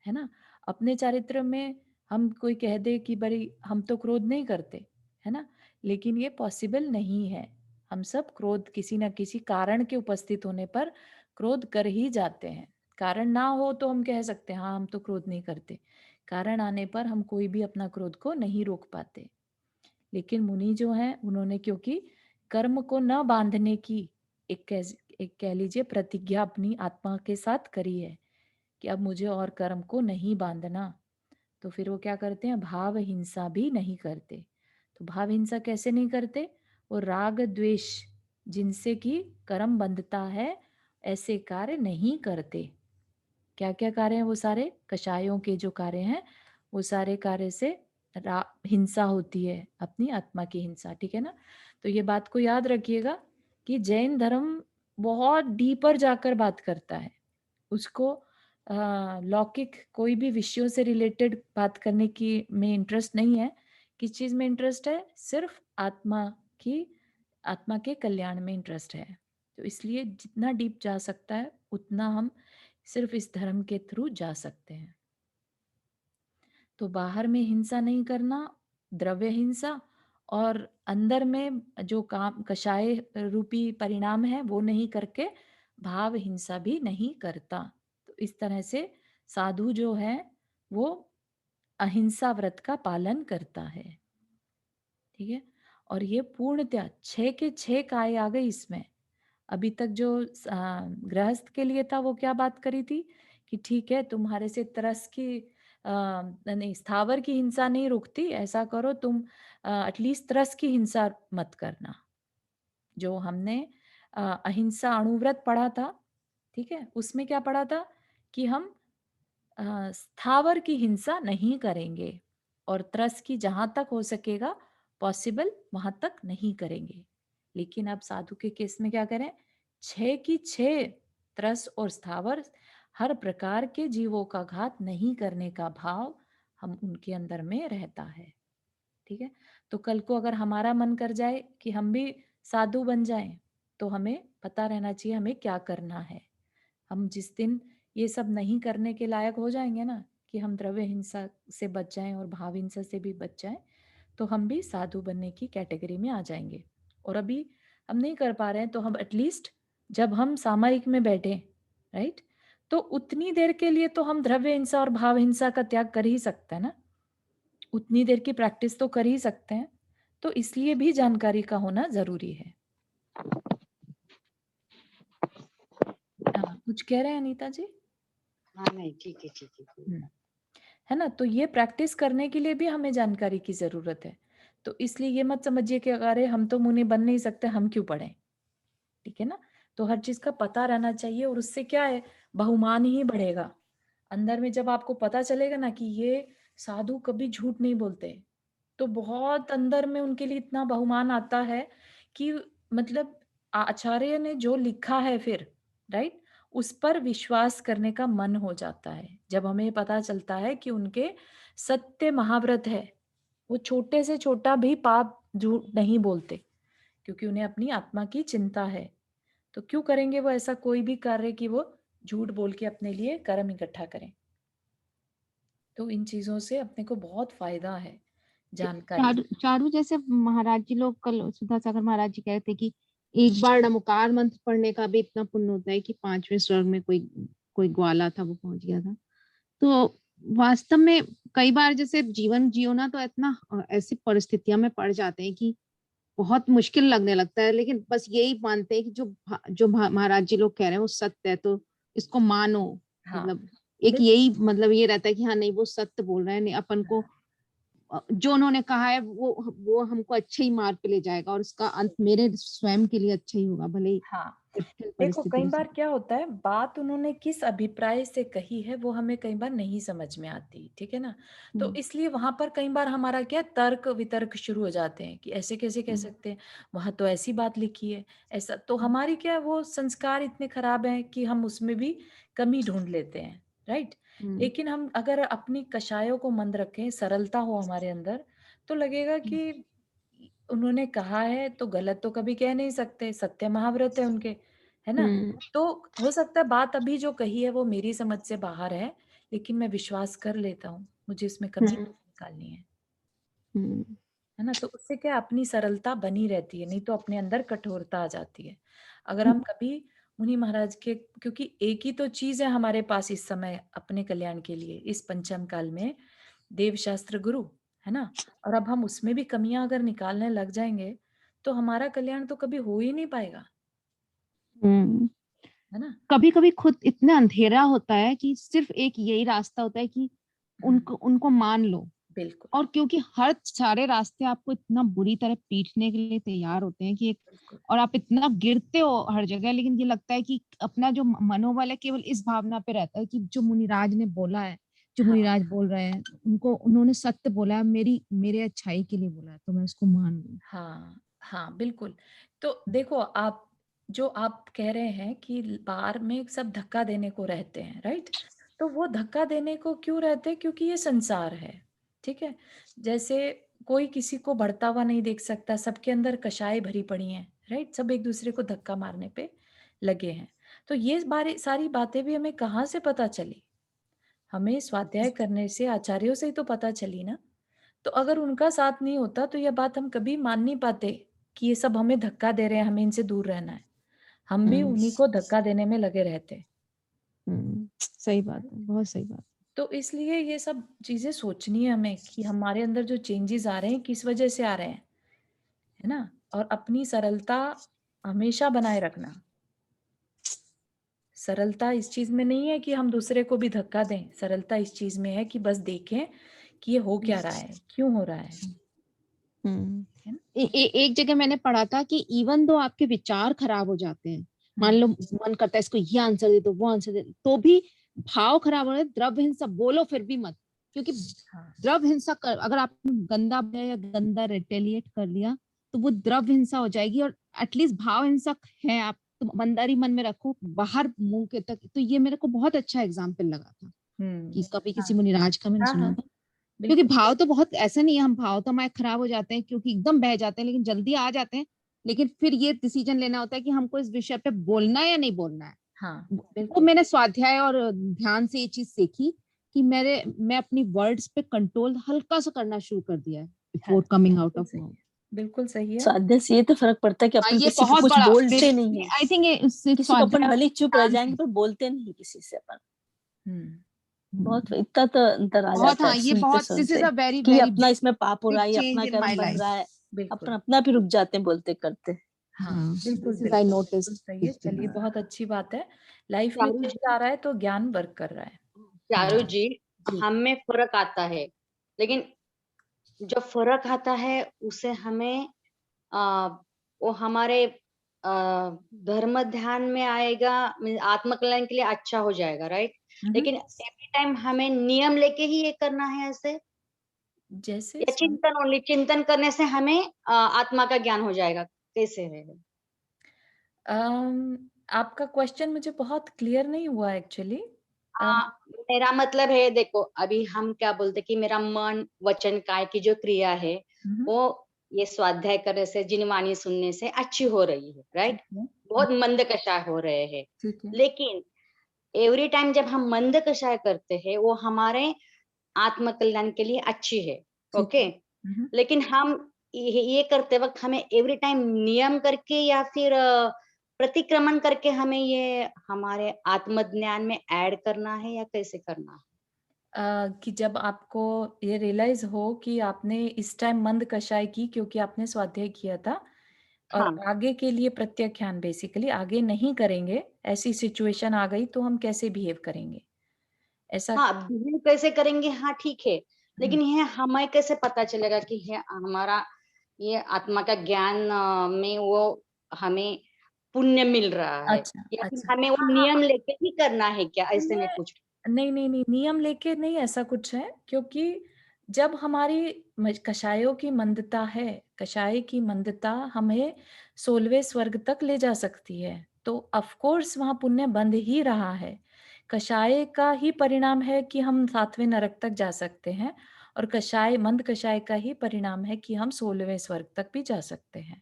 है ना। अपने चारित्र में हम कोई कह दे कि बड़ी हम तो क्रोध नहीं करते, है ना, लेकिन ये पॉसिबल नहीं है। हम सब क्रोध किसी ना किसी कारण के उपस्थित होने पर क्रोध कर ही जाते हैं। कारण ना हो तो हम कह सकते हैं हाँ हम तो क्रोध नहीं करते, कारण आने पर हम कोई भी अपना क्रोध को नहीं रोक पाते। लेकिन मुनि जो हैं उन्होंने क्योंकि कर्म को न बांधने की एक कह लीजिए प्रतिज्ञा अपनी आत्मा के साथ करी है कि अब मुझे और कर्म को नहीं बांधना, तो फिर वो क्या करते हैं, भाव हिंसा भी नहीं करते। तो भाव हिंसा कैसे नहीं करते? वो राग द्वेष जिनसे कि कर्म बंधता है, ऐसे कार्य नहीं करते। क्या क्या कार्य हैं वो सारे? कषायों के जो कार्य हैं वो सारे कार्य से हिंसा होती है, अपनी आत्मा की हिंसा, ठीक है ना। तो ये बात को याद रखिएगा कि जैन धर्म बहुत डीपर जाकर बात करता है। उसको लौकिक कोई भी विषयों से रिलेटेड बात करने की में इंटरेस्ट नहीं है। किस चीज में इंटरेस्ट है? सिर्फ आत्मा के कल्याण में इंटरेस्ट है। तो इसलिए जितना डीप जा सकता है उतना हम सिर्फ इस धर्म के थ्रू जा सकते हैं। तो बाहर में हिंसा नहीं करना, द्रव्य हिंसा, और अंदर में जो काम कषाय रूपी परिणाम है वो नहीं करके भाव हिंसा भी नहीं करता। तो इस तरह से साधु जो है वो अहिंसा व्रत का पालन करता है, ठीक है। और ये पूर्णतः 6 के 6 काय आ गई इसमें। अभी तक जो गृहस्थ के लिए था वो क्या बात करी थी कि ठीक है तुम्हारे से तरस की नहीं, स्थावर की हिंसा नहीं रुकती, ऐसा करो तुम एटलीस्ट तरस की हिंसा मत करना। जो हमने अहिंसा अणुव्रत पढ़ा था, ठीक है, उसमें क्या पढ़ा था कि हम स्थावर की हिंसा नहीं करेंगे और त्रस की जहां तक हो सकेगा पॉसिबल वहां तक नहीं करेंगे। लेकिन अब साधु के केस में क्या करें? 6 की 6 त्रस और स्थावर हर प्रकार के जीवों का घात नहीं करने का भाव हम उनके अंदर में रहता है, ठीक है। तो कल को अगर हमारा मन कर जाए कि हम भी साधु बन जाएं, तो हमें पता रहना चाहिए हमें क्या करना है। हम जिस दिन ये सब नहीं करने के लायक हो जाएंगे ना, कि हम द्रव्य हिंसा से बच जाएं और भाव हिंसा से भी बच जाएं, तो हम भी साधु बनने की कैटेगरी में आ जाएंगे। और अभी हम नहीं कर पा रहे हैं, तो हम एटलीस्ट जब हम सामयिक में बैठे, राइट, तो उतनी देर के लिए तो हम द्रव्य हिंसा और भाव हिंसा का त्याग कर ही सकते हैं ना, उतनी देर की प्रैक्टिस तो कर ही सकते हैं। तो इसलिए भी जानकारी का होना जरूरी है। हाँ, कुछ कह रहे हैं अनीता जी? हाँ नहीं, ठीक है ठीक है। है ना। तो ये प्रैक्टिस करने के लिए भी हमें जानकारी की जरूरत है। तो इसलिए ये मत समझिए कि अरे हम तो मुनि बन नहीं सकते, हम क्यों पढ़ें, ठीक है ना। तो हर चीज का पता रहना चाहिए और उससे क्या है, बहुमान ही बढ़ेगा अंदर में। जब आपको पता चलेगा ना कि ये साधु कभी झूठ नहीं बोलते, तो बहुत अंदर में उनके लिए इतना बहुमान आता है कि मतलब आचार्य ने जो लिखा है फिर, राइट, उस पर विश्वास करने का मन हो जाता है। जब हमें पता चलता है कि उनके सत्य महाव्रत है, वो छोटे से छोटा भी पाप झूठ नहीं बोलते, क्योंकि उन्हें अपनी आत्मा की चिंता है। तो क्यों करेंगे वो ऐसा कोई भी कार्य कि वो झूठ बोल के अपने लिए कर्म इकट्ठा करें। तो इन चीजों से अपने को बहुत फायदा है जानकारी। चारू जैसे महाराज जी लोग कल सुधा सागर महाराज जी कह रहे थे कि एक बार नमोकार मंत्र पढ़ने का भी इतना पुण्य होता है कि 5वें स्वर्ग में कोई कोई ग्वाला था वो पहुंच गया था। तो वास्तव में कई बार जैसे जीवन जियो ना तो इतना ऐसी परिस्थितियों में पड़ जाते हैं कि बहुत मुश्किल लगने लगता है, लेकिन बस यही मानते हैं कि जो महाराज जी लोग कह रहे हैं वो सत्य है, तो इसको मानो। हाँ, मतलब एक यही मतलब ये रहता है कि हाँ नहीं वो सत्य बोल रहे हैं, नहीं अपन को जो उन्होंने कहा है वो हमको अच्छे ही मार्ग पे ले जाएगा और उसका अंत मेरे स्वयं के लिए अच्छा ही होगा, भले ही हाँ। कठिन देखो परिस्थिति कई हो बार सकती क्या होता है, बात उन्होंने किस अभिप्राय से कही है वो हमें कई बार नहीं समझ में आती, ठीक है ना। है। तो इसलिए वहां पर कई बार हमारा क्या तर्क वितर्क शुरू हो जाते हैं कि ऐसे कैसे कह सकते हैं, वहां तो ऐसी बात लिखी है, ऐसा। तो हमारी क्या वो संस्कार इतने खराब हैं कि हम उसमें भी कमी ढूंढ लेते हैं, राइट। लेकिन हम अगर अपनी कषायों को मंद रखें, सरलता हो हमारे अंदर, तो लगेगा कि उन्होंने कहा है तो गलत तो कभी कह नहीं सकते, सत्य महाव्रत है उनके, है ना। तो हो सकता है बात अभी जो कही है वो मेरी समझ से बाहर है, लेकिन मैं विश्वास कर लेता हूँ, मुझे इसमें कमी निकालनी है ना। तो उससे क्या अपनी सरलता बनी रहती है, नहीं तो अपने अंदर कठोरता आ जाती है। अगर हम कभी मुनि महाराज के, क्योंकि एक ही तो चीज है हमारे पास इस समय अपने कल्याण के लिए, इस पंचम काल में देव शास्त्र गुरु, है ना। और अब हम उसमें भी कमियां अगर निकालने लग जाएंगे तो हमारा कल्याण तो कभी हो ही नहीं पाएगा, है ना। कभी कभी खुद इतना अंधेरा होता है कि सिर्फ एक यही रास्ता होता है कि हम्म, उनको उनको मान लो, बिल्कुल, और क्योंकि हर सारे रास्ते आपको इतना बुरी तरह पीटने के लिए तैयार होते हैं कि एक, बिल्कुल। और आप इतना गिरते हो हर जगह, लेकिन ये लगता है कि अपना जो मनोबल है केवल इस भावना पे रहता है कि जो मुनिराज ने बोला है, जो हाँ, मुनिराज बोल रहे हैं, उन्होंने सत्य बोला है, मेरे अच्छाई के लिए बोला है, तो मैं उसको मान लूं। हाँ, हाँ, बिल्कुल। तो देखो आप कह रहे हैं कि बार में सब धक्का देने को रहते हैं, राइट? तो वो धक्का देने को क्यों रहते हैं? क्योंकि ये संसार है, ठीक है? जैसे कोई किसी को बढ़ता हुआ नहीं देख सकता, सबके अंदर कषाय भरी पड़ी हैं, राइट? सब एक-दूसरे को धक्का मारने पे लगे हैं। तो ये बारी सारी बातें भी हमें कहाँ से पता चली? हमें स्वाध्याय करने से, आचार्यों से ही तो पता चली ना। तो अगर उनका साथ नहीं होता तो ये बात हम कभी मान नहीं पाते कि ये सब हमें धक्का दे रहे हैं, हमें इनसे दूर रहना है। हम भी उन्हीं को धक्का देने में लगे रहते। सही बात है, बहुत सही बात। तो इसलिए ये सब चीज़ें सोचनी है हमें कि हमारे अंदर जो चेंजेस आ रहे हैं किस वजह से आ रहे हैं, है ना? और अपनी सरलता हमेशा बनाए रखना। सरलता इस चीज़ में नहीं है कि हम दूसरे को भी धक्का दें, सरलता इस चीज़ में है कि बस देखें कि ये हो क्या रहा है, क्यों हो रहा है ना? एक जगह मैंने पढ़ा था कि इवन दो आपके विचार खराब हो जाते हैं, मान लो मन करता है इसको ये आंसर दे दो, वो आंसर दे दो, तो भी भाव खराब हो रहा है, द्रव हिंसा बोलो फिर भी मत, क्योंकि हाँ, द्रव हिंसा अगर आपने गंदा बोला या गंदा रिटेलिएट कर लिया तो वो द्रव हिंसा हो जाएगी। और एटलीस्ट भाव हिंसक है आप, तुम अंदर ही मन में रखो, बाहर मुंह के तक। तो ये मेरे को बहुत अच्छा एग्जाम्पल लगा था कि कभी हाँ, किसी मुनिराज का मैंने हाँ, सुना हाँ, था। क्योंकि बिल्कुल। भाव तो बहुत ऐसा नहीं है, हम भाव तो हमारे खराब हो जाते हैं क्योंकि एकदम बह जाते हैं, लेकिन जल्दी आ जाते हैं। लेकिन फिर ये डिसीजन लेना होता है कि हमको इस विषय पे बोलना है या नहीं बोलना है। हाँ, वो बिल्कुल। मैंने स्वाध्याय और ध्यान से ये चीज सीखी कि मैं अपनी वर्ड्स पे कंट्रोल हल्का सा करना शुरू कर दिया है हाँ, बिफोर कमिंग आउट बिल्कुल ऑफ सही माउथ। है। बिल्कुल सही है। स्वाध्याय से ये तो फर्क पड़ता है कि अपन ये किसी को बहुत कुछ बड़ा, बोलते नहीं है, आई थिंक ये सिर्फ किसी को अपन स्वाध्याय और भले ही चुप रह ध्यान जाएंगे से। पर बोलते नहीं किसी से अपन। हुँ, बहुत हम्म, इतना तो अंतर आ बहुत, जाता हाँ, है ये सुनते बहुत, दिस इज सुनते अ वेरी कि वेरी अपना इसमें पाप हो बिग रहा है, ये चेंज अपना इन माय कर्म बन लाइफ। रहा है, अपन बिल्कुल। अपना भी रुक जाते हैं बोलते करते। हाँ, हाँ, बिल्कुल, दिस इज आई बिल्कुल, बिल्कुल सही है। नोटिस। चलिए बहुत अच्छी बात है। लाइफ में चारू चेंज आ रहा है तो ज्ञान वर्क कर रहा है। चारू हाँ, जी, जी। हम में फर्क आता है, लेकिन जो फर्क आता है उसे हमें आ, वो हमारे धर्म ध्यान में आएगा, आत्मकल्याण के लिए अच्छा हो जाएगा, राइट? हुँ, हुँ। लेकिन एवरी टाइम हमें नियम लेके ही ये करना है ऐसे, जैसे या चिंतन ओनली, चिंतन करने से हमें आत्मा का ज्ञान हो जाएगा, कैसे है? आपका क्वेश्चन मुझे बहुत क्लियर नहीं हुआ एक्चुअली। अ, हाँ, मेरा मतलब है, देखो अभी हम क्या बोलते कि मेरा मन वचन काय की जो क्रिया है हुँ, हुँ, वो ये स्वाध्याय करने से, जिनवाणी सुनने से अच्छी हो रही है, ठीक राइट? है। बहुत मंद कषाय हो रहे हैं। ठीक है, लेकिन एवरी टाइम जब हम मंद कषाय करते हैं वो हमारे आत्म कल्याण के लिए अच्छी है, ठीक है। ओके? हुँ, हुँ। लेकिन हम ये करते वक्त हमें एवरी टाइम नियम करके या फिर प्रतिक्रमण करके हमें ये हमारे आत्मज्ञान में ऐड करना है या कैसे करना है? कि जब आपको ये रियलाइज़ हो कि आपने इस टाइम मंद कषाय की क्योंकि आपने स्वाध्याय किया था और हाँ, आगे के लिए प्रत्याख्यान बेसिकली आगे नहीं करेंगे, ऐसी सिचुएशन आ गई तो हम कैसे बिहेव करेंगे? ऐसा हाँ, बिहेव कैसे करेंगे, हाँ ठीक है, हुँ, लेकिन ये हमें कैसे पता चलेगा कि ये हमारा ये आत्मा का ज्ञान में वो हमें पुण्य मिल रहा है, अच्छा, या फिर अच्छा। हमें वो हाँ, हाँ, नियम हाँ। लेके ही करना है क्या, ऐसे में मैं कुछ? नहीं, नहीं, नहीं, नियम लेके नहीं ऐसा कुछ है क्योंकि जब हमारी कषायों की मंदता है, कषाय की मंदता हमें 16वें स्वर्ग तक ले जा सकती है, तो ऑफ़ कोर्स वहाँ पुण्य बंध ही रहा है। कषाय का ही परिणाम है कि हम 7वें नरक तक जा सकते हैं और मंद कषाय का ही परिणाम है कि हम 16वें स्वर्ग तक भी जा सकते हैं।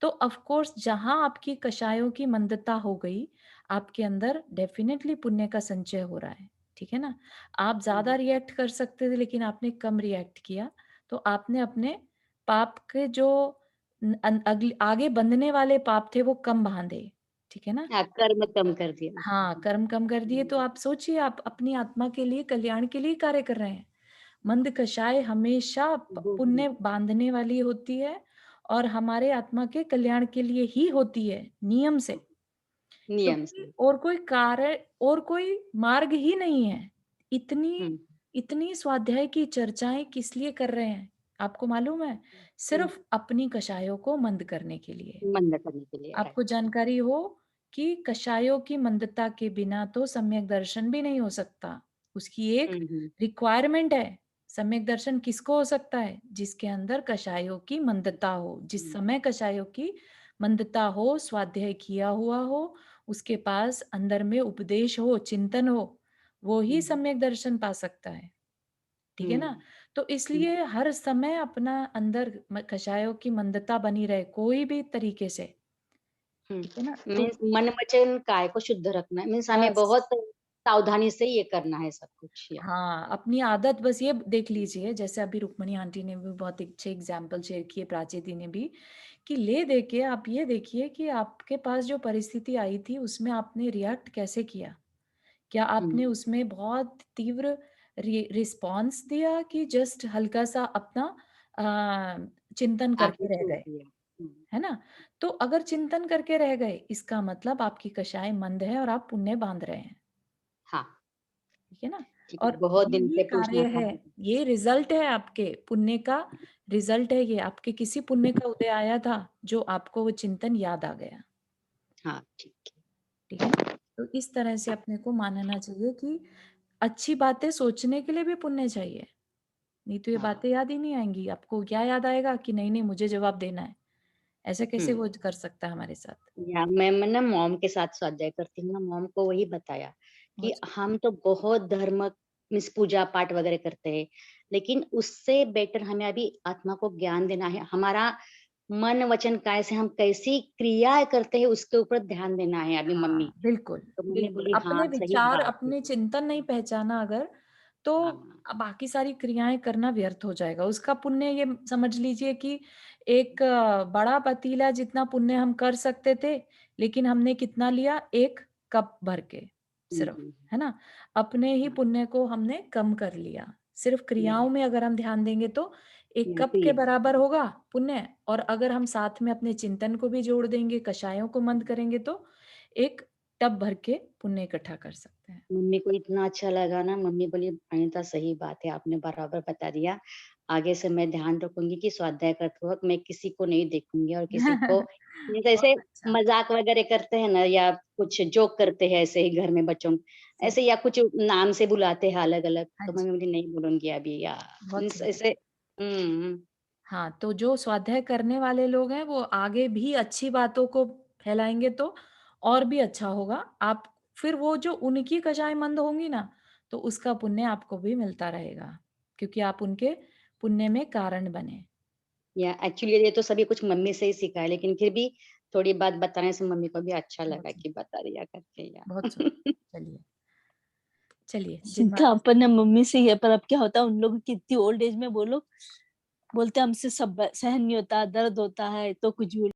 तो ऑफ़ कोर्स जहाँ आपकी कषायों की मंदता हो गई, आपके अंदर डेफ़िनेटली पुण्य का संचय हो रहा है, ठीक है ना? आप ज़्यादा रिएक्ट कर सकते थे लेकिन आपने कम रिएक्ट किया, तो आपने अपने पाप के जो न अन अगले आगे बंधने वाले पाप थे वो कम बाँधे, ठीक है ना? हाँ, कर्म कम कर दिया। हाँ, कर्म कम कर दिए तो आप सोचिए आप अपनी आत्मा के लिए, कल्याण के लिए कार्य कर रहे हैं। मंद कषाय हमेशा पुण्य बाँधने वाली होती है और हमारे आत्मा के कल्याण के लिए ही होती है, नियम से। नियम क्योंकि से। और कोई मार्ग ही नहीं है। इतनी हम्म इतनी स्वाध्याय की चर्चाएं किस लिए कर रहे हैं आपको मालूम है? सिर्फ अपनी कषायों को मंद करने के लिए। मंद करने के लिए, आपको राइट। जानकारी हो कि कषायों की मंदता के बिना तो सम्यक दर्शन भी नहीं हो सकता। उसकी एक रिक्वायरमेंट है। सम्यक दर्शन किसको हो सकता है? जिसके अंदर कषायों की मंदता हो। जिस समय कषायों की मंदता हो, स्वाध्याय किया हुआ हो, उसके पास अंदर में उपदेश हो, चिंतन हो, वो ही सम्यक दर्शन पा सकता है। ठीक है ना? तो इसलिए हर समय अपना अंदर कषायों की मंदता बनी रहे, कोई भी तरीके से। ठीक है ना? तो मीन्स मन वचन काय को शुद्ध रखना है, मीन्स हमें बस बहुत सावधानी से ये करना है सब कुछ। या हाँ, अपनी आदत बस ये देख लीजिए, जैसे अभी रुक्मणी आंटी ने भी बहुत अच्छे एग्जाम्पल शेयर किए, प्राची दी ने भी, कि ले दे के आप ये देखिए कि आपके पास जो परिस्थिति आई थी उसमें आपने रिएक्ट कैसे किया? क्या आपने उसमें बहुत तीव्र रिस्पॉन्स दिया कि जस्ट हल्का सा अपना चिंतन आगे करके रह छोड़ गए? दिया। है ना? तो अगर चिंतन करके रह गए, इसका मतलब आपकी कषाय मंद है और आप पुण्य बांध रहे हैं। हाँ, ठीक है ना? ठीक है, और बहुत दिन यही से कार्य पूछना था है, मुझे। ये रिजल्ट है आपके पुण्य का, रिजल्ट है ये, आपके किसी पुण्य का उदय आया था जो आपको वो चिंतन याद आ गया। हाँ, ठीक है। ठीक है ना? तो इस तरह से अपने को मानना चाहिए कि अच्छी बातें सोचने के लिए भी पुण्य चाहिए, नहीं तो ये हाँ, बातें याद ही नहीं आएंगी। आपको क्या याद आएगा कि नहीं नहीं मुझे जवाब देना है, ऐसा कैसे वो कर सकता है हमारे साथ? या मैं ना मॉम के साथ स्वाध्याय करती हूँ ना, मॉम को वही बताया कि अच्छा। हम तो बहुत धर्म मीन्स पूजा पाठ वगैरह करते हैं, लेकिन उससे बेटर हमें अभी आत्मा को ज्ञान देना है। हमारा मन वचन काय से हम कैसी क्रिया करते हैं उसके ऊपर ध्यान देना है अभी मम्मी। हाँ, बिल्कुल, तो मम्मी बिल्कुल। बोली हाँ अपने सही विचार, बात है। अपने चिंतन नहीं पहचाना अगर, तो हाँ, बाकी सारी क्रियाएँ करना व्यर्थ हो जाएगा। उसका पुण्य ये समझ लीजिए कि एक बड़ा पतीला जितना पुण्य हम कर सकते थे, लेकिन हमने कितना लिया? 1 कप भर के सिर्फ, हम्म, है ना? अपने ही हाँ, पुण्य को हमने कम कर लिया। सिर्फ क्रियाओं में अगर हम ध्यान देंगे तो 1 कप के क्रिया बराबर होगा पुण्य, और अगर हम साथ में अपने चिंतन को भी जोड़ देंगे, कषायों को मंद करेंगे तो 1 टब भर के पुण्य इकट्ठा कर सकते हैं। मम्मी को इतना अच्छा लगा ना, मम्मी बोली अनीता सही बात है, आपने बराबर बता दिया। आगे से मैं ध्यान रखूंगी कि स्वाध्याय करते वक्त मैं किसी को नहीं देखूंगी और किसी को जैसे बहुत अच्छा। मजाक वगैरह करते हैं ना, या कुछ जोक करते हैं ऐसे ही घर में बच्चों जी, ऐसे, या कुछ नाम से बुलाते हैं अलग अलग, हाँ तो जी, मम्मी बोली नहीं बोलूंगी अभी, या बहुत मीन्स सुंदर। ऐसे। हम्म। हाँ, तो जो स्वाध्याय करने वाले लोग हैं वो आगे भी अच्छी बातों को फैलाएँगे तो और भी अच्छा होगा। आप फिर वो जो उनकी कषाय-मंद होंगी ना, तो उसका पुण्य आपको भी मिलता रहेगा, क्योंकि आप उनके पुण्य में कारण बने। या एक्चुअली ये तो सभी कुछ मम्मी से ही सीखा है, लेकिन फिर भी थोड़ी बात बताने से मम्मी को भी अच्छा बहुत लगा सुंदर, कि बता दिया करके, बहुत या सुंदर। चलिए, चलिए सीखा जिनमाला अपन ने मम्मी से ही है, पर अब क्या होता है उन लोगों की इतनी ओल्ड एज में वो लोग बोलते हैं हमसे सब सहन नहीं होता, दर्द होता है तो कुछ भी